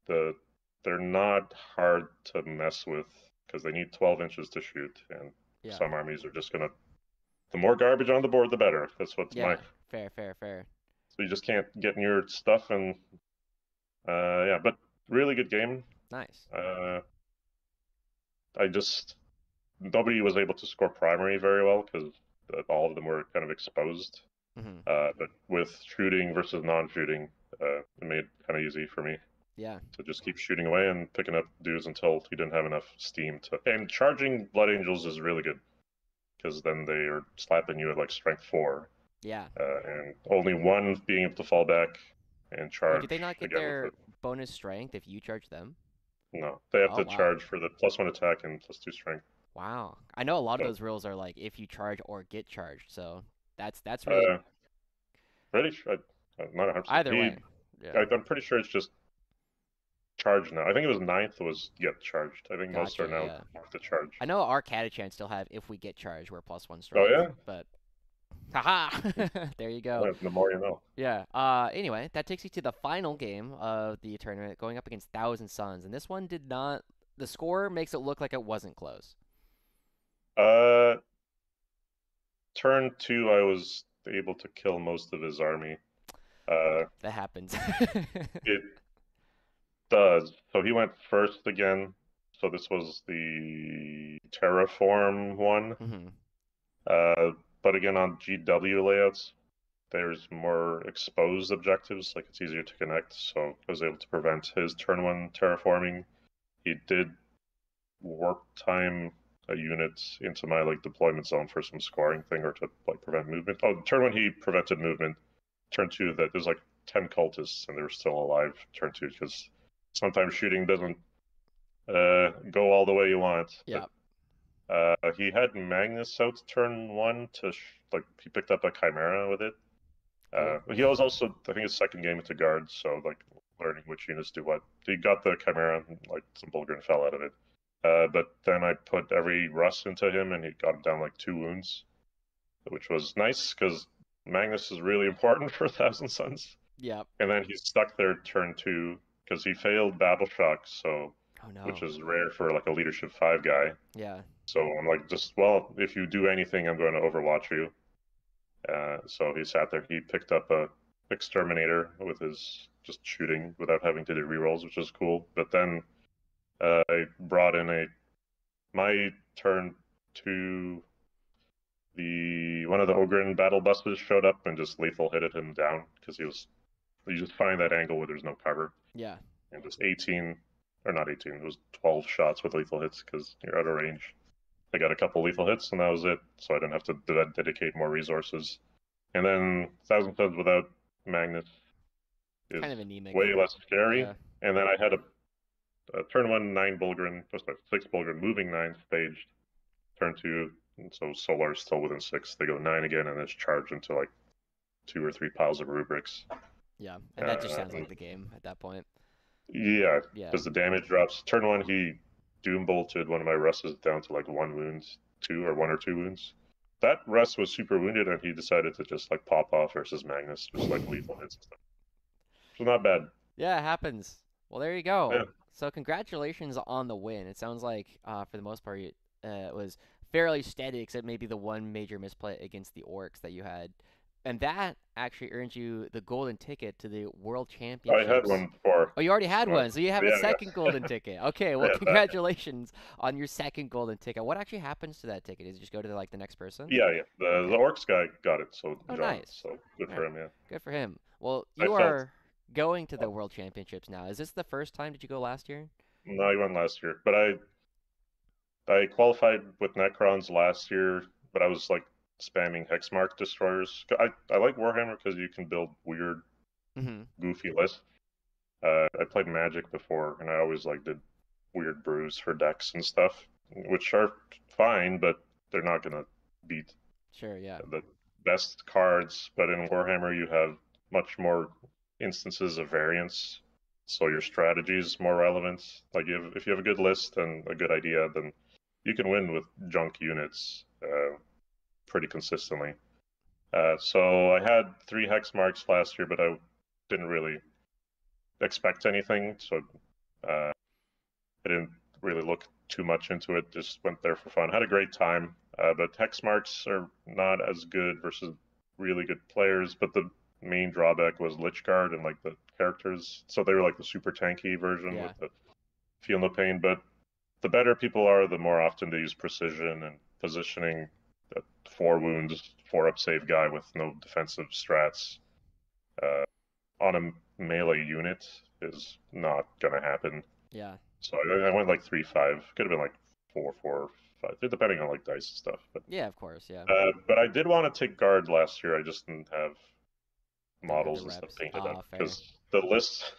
they're not hard to mess with because they need 12 inches to shoot, and Yeah. some armies are just gonna. The more garbage on the board, the better. That's what's Yeah. my. Fair. So you just can't get near stuff, and yeah, but really good game. Nice. I just nobody was able to score primary very well because all of them were kind of exposed. But with shooting versus non-shooting, it made it kind of easy for me. Yeah. To just keep shooting away and picking up dudes until you didn't have enough steam to. And charging Blood Angels is really good because then they are slapping you at like strength 4. Yeah. And only one being able to fall back and charge. Wait, do they not get again their with bonus strength if you charge them? No, they have Oh, to wow. charge for the +1 attack and +2 strength. Wow. I know a lot of So, those rules are like if you charge or get charged, so that's really pretty sure. I'm not 100%. either way. Yeah. I'm pretty sure it's just charge now. I think it was 9th was get charged. I think most Gotcha, are now yeah. have to charge. I know our Catachan still have if we get charged, we're +1 Oh strength. yeah? But haha! There you go. The more you know. Yeah. Anyway, that takes you to the final game of the tournament, going up against Thousand Suns, and this one did not. The score makes it look like it wasn't close. Turn 2, I was able to kill most of his army. That happens. It does. So he went first again. So this was the Terraform one. But again, on GW layouts, there's more exposed objectives, like it's easier to connect, so I was able to prevent his turn 1 terraforming. He did warp time a unit into my like deployment zone for some scoring thing or to like prevent movement. Oh, turn 1 he prevented movement. Turn 2 that there's like 10 cultists and they were still alive. Turn 2 because sometimes shooting doesn't go all the way you want. Yeah. He had Magnus out turn 1 to like he picked up a Chimera with it. Cool. He was also, I think, his second game into guard, so like learning which units do what. He got the Chimera, like some Bullgryn fell out of it. But then I put every Russ into him, and he got down like 2 wounds, which was nice because Magnus is really important for Thousand Suns. Yep. And then he's stuck there turn 2 because he failed Battle Shock, so which is rare for like a leadership 5 guy. Yeah. So I'm like, just well, if you do anything, I'm going to overwatch you. So he sat there. He picked up a exterminator with his just shooting without having to do rerolls, which is cool. But then I brought in my turn 2. One of the Ogryn battle buses showed up and just lethal hitted him down because you just find that angle where there's no cover. Yeah. And just 18 or not 18, it was 12 shots with lethal hits because you're out of range. I got a couple lethal hits, and that was it. So I didn't have to dedicate more resources. And then Thousand Suns without Magnus is kind of anemic. way less scary. Yeah. And then I had a turn 1 9 Bullgryn, 6 Bullgryn, moving 9 staged. Turn 2, and so Solar is still within 6. They go 9 again, and it's charged into like 2 or 3 piles of rubrics. Yeah, and that just sounds like the game at that point. Yeah, Yeah. because the damage drops. Turn 1, he doom bolted one of my Russes down to like 1 wound, 2 or 1 or 2 wounds. that Russ was super wounded, and he decided to just like pop off versus Magnus, just like lethal hits and stuff. So not bad. Yeah, it happens. Well, there you Yeah. go. So congratulations on the win. It sounds like, for the most part, it was fairly steady, except maybe the one major misplay against the Orcs that you had. And that actually earned you the golden ticket to the World I had Championships. one before. Oh, you already had So one, so you have a yeah, second golden ticket. Okay, well, yeah, that. congratulations on your second golden ticket. What actually happens to that ticket? Does it just go to like the next person? Yeah, yeah. The Okay. Orcs guy got it, so Oh, John. nice. So good All for right. him. Yeah. Good for him. Well, I you felt. are going to the World Championships now. Is this the first time? Did you go last year? No, I won last year, but I qualified with Necrons last year, but I was like spamming Hexmark destroyers. I like Warhammer because you can build weird, Mm-hmm. goofy lists. I played Magic before, and I always like did weird brews for decks and stuff, which are fine, but they're not gonna beat Sure, yeah. the best cards. But in Warhammer, you have much more instances of variance, so your strategy is more relevant. Like if you have a good list and a good idea, then you can win with junk units pretty consistently. So I had 3 hex marks last year, but I didn't really expect anything, so I didn't really look too much into it. Just went there for fun. Had a great time, but hex marks are not as good versus really good players. But the main drawback was Lich Guard and like the characters, so they were like the super tanky version Yeah. with the feel no pain. But the better people are, the more often they use precision and positioning. That 4 wounds, 4 up save guy with no defensive strats uh, on a melee unit is not gonna happen. Yeah. So I went like 3-5. Could have been like 4-4-5, depending on like dice and stuff. Yeah, of course, yeah. But I did want to take guard last year. I just didn't have Didn't have the models and stuff reps. painted up Ah, fair. because the list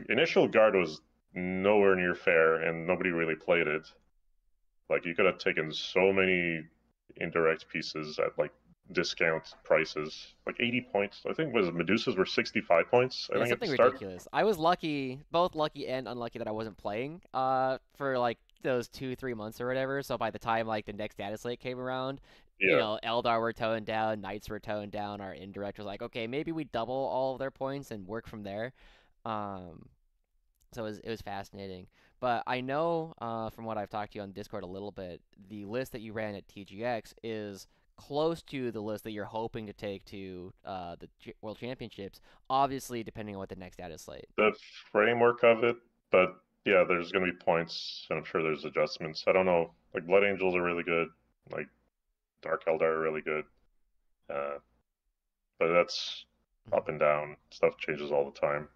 initial guard was nowhere near fair, and nobody really played it. Like you could have taken so many indirect pieces at like discount prices, like 80 points. I think was Medusas were 65 points. I Yeah, think at the something start. ridiculous. I was lucky, both lucky and unlucky that I wasn't playing for like those 2, 3 months or whatever. So by the time like the next data slate came around, Yeah, Eldar were toned down, Knights were toned down, our indirect was like, okay, maybe we double all of their points and work from there. Um, so it was fascinating. But I know from what I've talked to you on Discord a little bit, the list that you ran at TGX is close to the list that you're hoping to take to the World Championships. Obviously, depending on what the next data slate. the framework of it, but yeah, there's gonna be points, and I'm sure there's adjustments. I don't know. Like Blood Angels are really good. Like Dark Eldar are really good. Uh, but that's Mhm. up and down. Stuff changes all the time.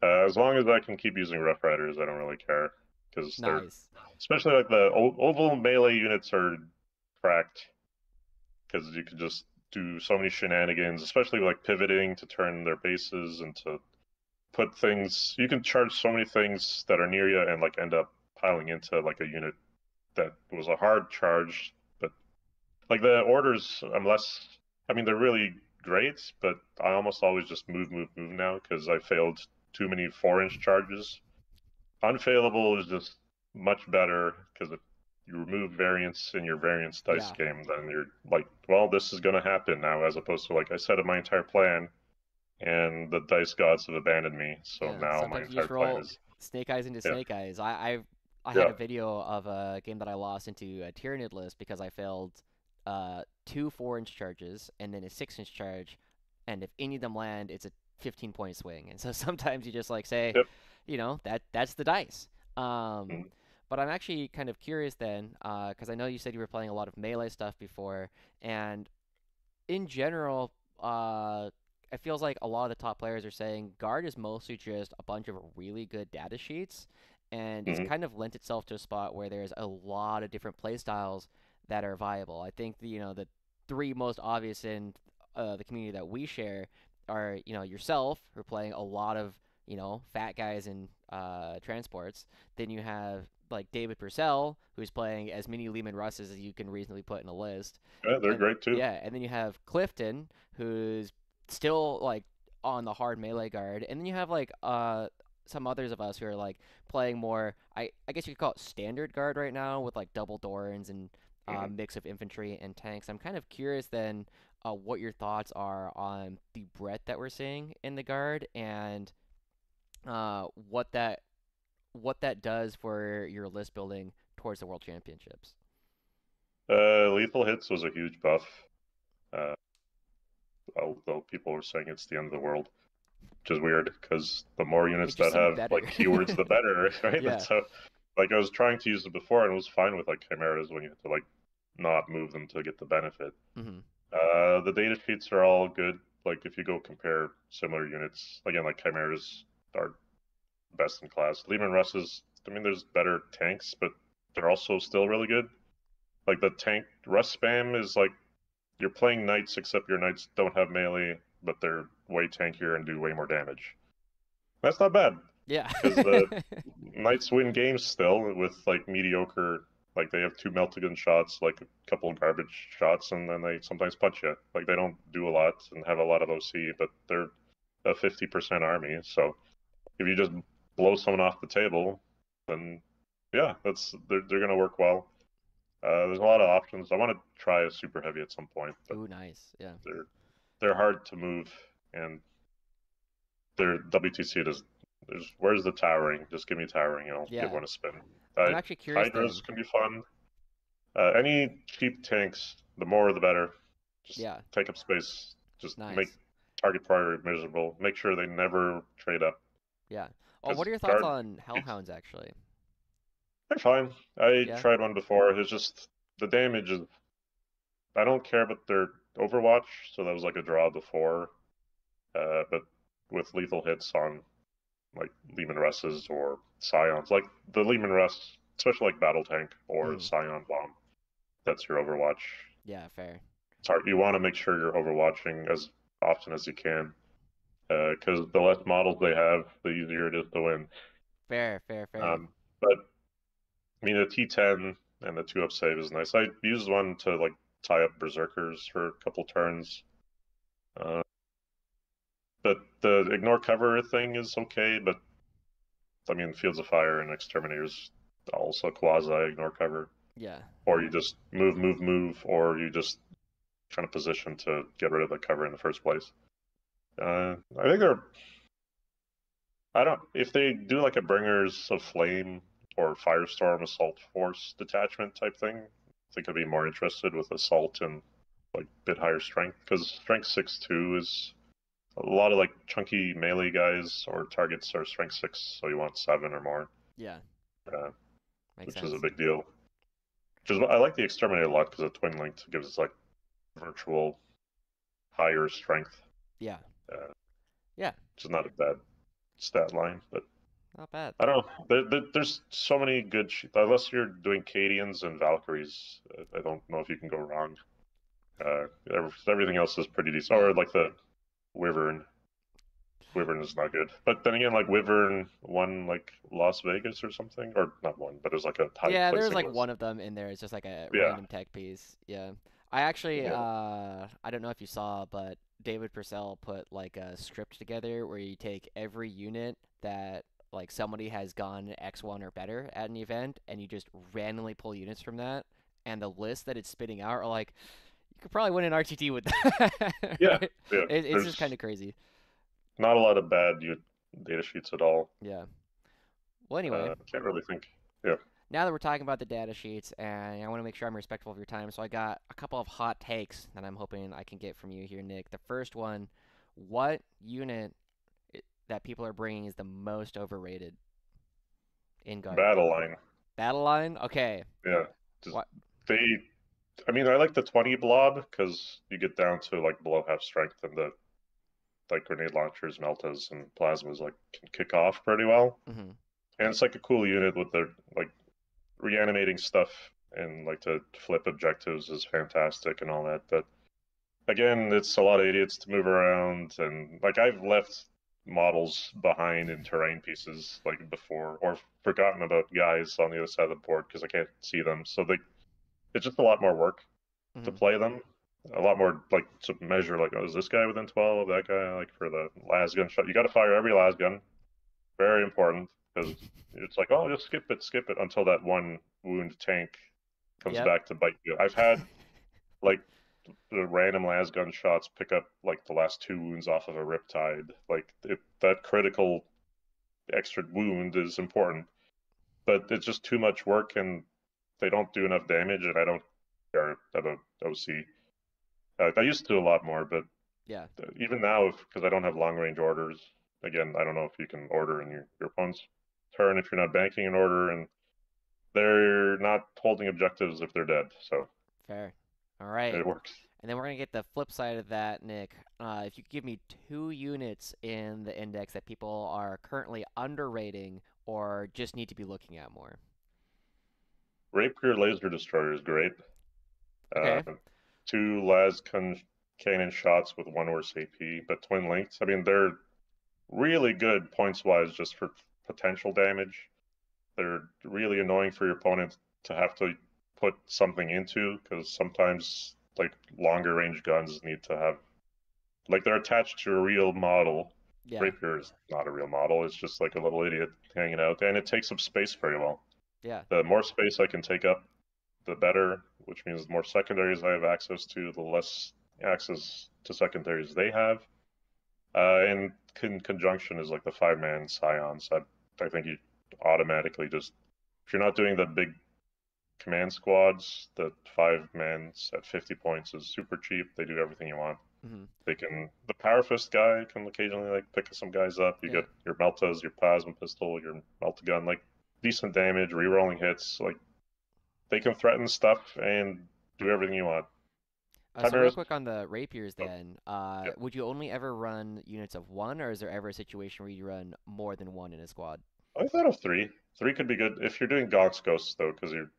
As long as I can keep using Rough Riders, I don't really care because they're, Nice. especially like the oval melee units are cracked because you could just do so many shenanigans, especially like pivoting to turn their bases and to put things. You can charge so many things that are near you and like end up piling into like a unit that was a hard charge. But like the orders, I'm less. I mean, they're really great, but I almost always just move, move, move now because I failed too many 4-inch charges. Unfailable is just much better because if you remove variance in your variance dice Yeah. game, then you're like, well, this is going to happen now, as opposed to like I set up my entire plan and the dice gods have abandoned me, so Yeah. now my Sometimes you entire just plan roll is snake eyes into yeah, snake eyes. I had yeah, a video of a game that I lost into a Tyrannid list because I failed 2 4-inch charges and then a 6-inch charge, and if any of them land, it's a 15-point swing. And so sometimes you just like say, yep. that's the dice. Um, Mm. but I'm actually kind of curious then, because I know you said you were playing a lot of melee stuff before, and in general, it feels like a lot of the top players are saying guard is mostly just a bunch of really good data sheets, and it's Mm-hmm. kind of lent itself to a spot where there's a lot of different play styles that are viable. I think the 3 most obvious in the community that we share are yourself, who are playing a lot of fat guys in transports. Then you have like David Purcell, who's playing as many Lehman Russes as you can reasonably put in a list. Yeah, they're And great too. yeah, and then you have Clifton, who's still like on the hard melee guard, and then you have like some others of us who are like playing more. I guess you could call it standard guard right now with like double Dorans and mix of infantry and tanks. I'm kind of curious then what your thoughts are on the breadth that we're seeing in the guard and what that does for your list building towards the World Championships. Lethal hits was a huge buff. Although people were saying it's the end of the world, which is weird because the more units that have like keywords, the better, right? Yeah. So, like I was trying to use it before, and it was fine with like chimeras when you have to like not move them to get the benefit. The data sheets are all good. Like if you go compare similar units, again, like chimeras are best in class. Leman Russes, I mean, there's better tanks, but they're also still really good. Like the tank Russ spam is like you're playing knights, except your knights don't have melee, but they're way tankier and do way more damage. That's not bad. Yeah. Because the knights win games still with like mediocre, like they have 2 meltagun shots, like a couple of garbage shots, and then they sometimes punch you. Like they don't do a lot and have a lot of OC, but they're a 50% army. So if you just blow someone off the table, then yeah, they're gonna work well. There's a lot of options. I want to try a super heavy at some point. But ooh, nice. Yeah. They're hard to move, and their WTC does. Where's the towering? Just give me towering, and I'll give one a spin. I'm actually curious. Hydras can be fun. Any cheap tanks, the more the better. Just take up space. Just make target priority miserable. Make sure they never trade up. Yeah. Oh, what are your thoughts on Hellhounds, actually? They're fine. I tried one before. It's just the damage is. I don't care about their Overwatch, so that was like a draw before. But with lethal hits on like Leman Russes or Scions, like the Leman Russ, especially like Battle Tank or Scion Bomb, that's your Overwatch. Yeah, fair. It's hard. You want to make sure you're overwatching as often as you can, because the less models they have, the easier it is to win. Fair. But I mean, the T10 and the 2-up save is nice. I used one to like tie up berserkers for a couple turns. But the ignore cover thing is okay, but I mean, Fields of Fire and Exterminators also quasi ignore cover. Yeah. Or you just move, or you just kind of position to get rid of the cover in the first place. I think if they do like a Bringers of Flame or Firestorm Assault Force detachment type thing, I think I'd be more interested with Assault and like a bit higher strength, because strength 6-2 is a lot of like chunky melee guys or targets are strength 6, so you want 7 or more. Yeah. Which is a big deal. I like the Exterminator a lot because the twin linked gives us like virtual higher strength. Yeah. Which is not a bad stat line, but not bad. I don't know. There's so many good unless you're doing Cadians and Valkyries. I don't know if you can go wrong. Everything else is pretty decent. Or like the Wyvern. Wyvern is not good. But then again, like Wyvern won like Las Vegas or something, or not one, but it was like a high. Yeah, there's like one of them in there. It's just like a random tech piece. Yeah, I actually I don't know if you saw, but David Purcell put like a script together where you take every unit that like somebody has gone X1 or better at an event, and you just randomly pull units from that, and the list that it's spitting out are like, you could probably win an RTT with that. Yeah, right? Yeah. It's just kind of crazy. Not a lot of bad data sheets at all. Yeah. Well, anyway. Can't really think. Yeah. Now that we're talking about the data sheets, and I want to make sure I'm respectful of your time, so I got a couple of hot takes that I'm hoping I can get from you here, Nick. The first one, what unit that people are bringing is the most overrated in Guard? Battle Line. Battle Line? Okay. Yeah. I mean, I like the 20 blob because you get down to like below half strength, and the like grenade launchers, meltas, and plasmas like can kick off pretty well. Mm-hmm. And it's like a cool unit with their like reanimating stuff and like to flip objectives is fantastic and all that. But again, it's a lot of idiots to move around, and like I've left models behind in terrain pieces like before, or forgotten about guys on the other side of the board because I can't see them. So it's just a lot more work to play them. A lot more like to measure like, oh, is this guy within 12? That guy, like for the las gun shot, you got to fire every las gun. Very important, because it's like, oh, just skip it until that one wound tank comes Yep. back to bite you. I've had like the random las gun shots pick up like the last 2 wounds off of a Riptide. Like that critical extra wound is important, but it's just too much work and they don't do enough damage, and I don't care about OC. I used to a lot more, but Yeah. even now, because I don't have long range orders, again, I don't know if you can order in your opponent's turn if you're not banking an order, and they're not holding objectives if they're dead, so Fair. All right. it works. And then we're gonna get the flip side of that, Nick. If you could give me 2 units in the index that people are currently underrating or just need to be looking at more. Rapier Laser Destroyer is great. Uh, Okay. 2 cannon shots with 1 worse AP, but twin linked. I mean, they're really good points wise just for potential damage. They're really annoying for your opponent to have to put something into, because sometimes like longer range guns need to have, like, they're attached to a real model. Yeah. Rapier is not a real model, it's just like a little idiot hanging out, and it takes up space very well. Yeah. The more space I can take up, the better, which means the more secondaries I have access to, the less access to secondaries they have. And conjunction is like the 5-man Scions. I think you automatically just, if you're not doing the big command squads, the 5-mans at 50 points is super cheap. They do everything you want. Mm-hmm. The Power Fist guy can occasionally like pick some guys up. You get your Meltas, your Plasma Pistol, your Melta Gun, like decent damage, rerolling hits. Like they can threaten stuff and do everything you want. So real Chimeras, quick on the rapiers oh, then, yeah. would you only ever run units of one, or is there ever a situation where you run more than one in a squad? I thought of 3. 3 could be good if you're doing Gonks Ghosts though, because you're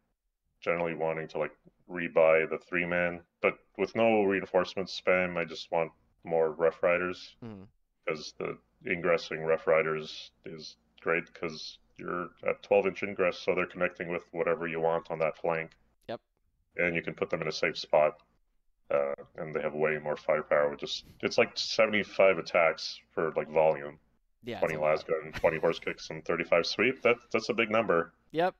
generally wanting to like rebuy the 3-man. But with no reinforcement spam, I just want more Rough Riders, Mm-hmm. because the ingressing Rough Riders is great because you're at 12-inch ingress, so they're connecting with whatever you want on that flank. Yep. And you can put them in a safe spot. And they have way more firepower. It's like 75 attacks for like volume. Yeah, it's 20 a lot. lasgun, 20 horse kicks, and 35 sweep. That's a big number. Yep.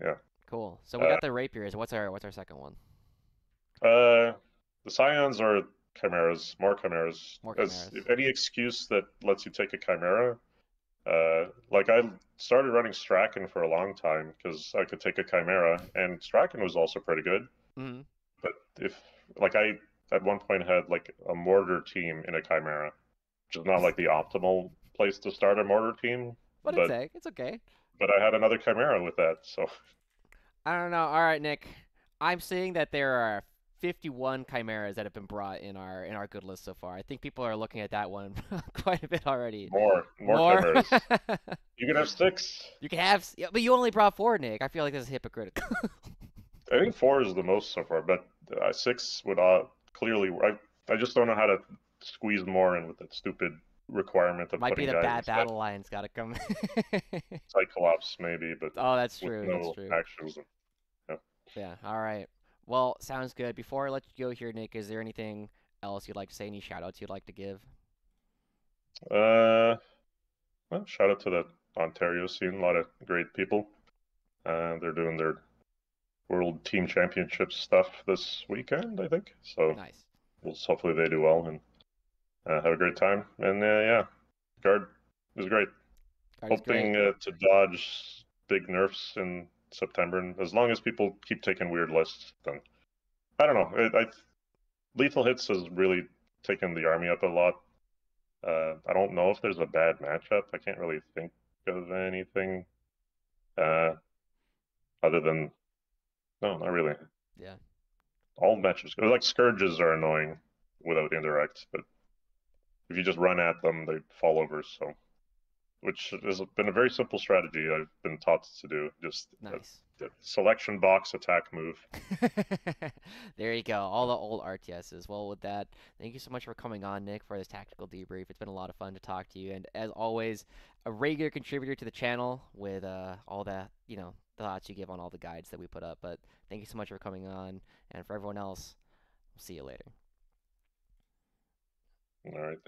Yeah. Cool. So we got the rapiers. What's our second one? The Scions are chimeras, more chimeras. More As chimeras. any excuse that lets you take a chimera. Like I started running Strachan for a long time because I could take a chimera, and Strachan was also pretty good. Mm-hmm. But if like I at one point had like a mortar team in a chimera, which is not like the optimal place to start a mortar team, But but it's okay. I had another chimera with that, so I don't know. All right, Nick. I'm seeing that there are 51 chimeras that have been brought in our good list so far. I think people are looking at that one quite a bit already. more More. chimeras. You can have 6. You can have, yeah, but you only brought 4, Nick. I feel like this is hypocritical. I think 4 is the most so far, but 6 would clearly. I just don't know how to squeeze more in with that stupid requirement of Might be putting the guys bad inside. battle lines got to come. Cyclops maybe, but Oh, that's with true. That's no true. actions. Yeah. Yeah. All right. Well, sounds good. Before I let you go here, Nick, is there anything else you'd like to say? Any shout outs you'd like to give? Well, shout out to the Ontario scene. A lot of great people. They're doing their World Team Championship stuff this weekend, I think. So Nice. hopefully they do well and have a great time. And yeah, Guard is great. Guard is great. Hoping to dodge big nerfs in September, and as long as people keep taking weird lists, then I don't know. Lethal Hits has really taken the army up a lot. I don't know if there's a bad matchup. I can't really think of anything other than no, not really. Yeah. All matches, like Scourges, are annoying without indirect, but if you just run at them, they fall over. So, which has been a very simple strategy I've been taught to do. Just Nice. a selection box attack move. There you go. All the old RTSs. Well, with that, thank you so much for coming on, Nick, for this tactical debrief. It's been a lot of fun to talk to you, and as always, a regular contributor to the channel with all that thoughts you give on all the guides that we put up. But thank you so much for coming on, and for everyone else, we'll see you later. All right.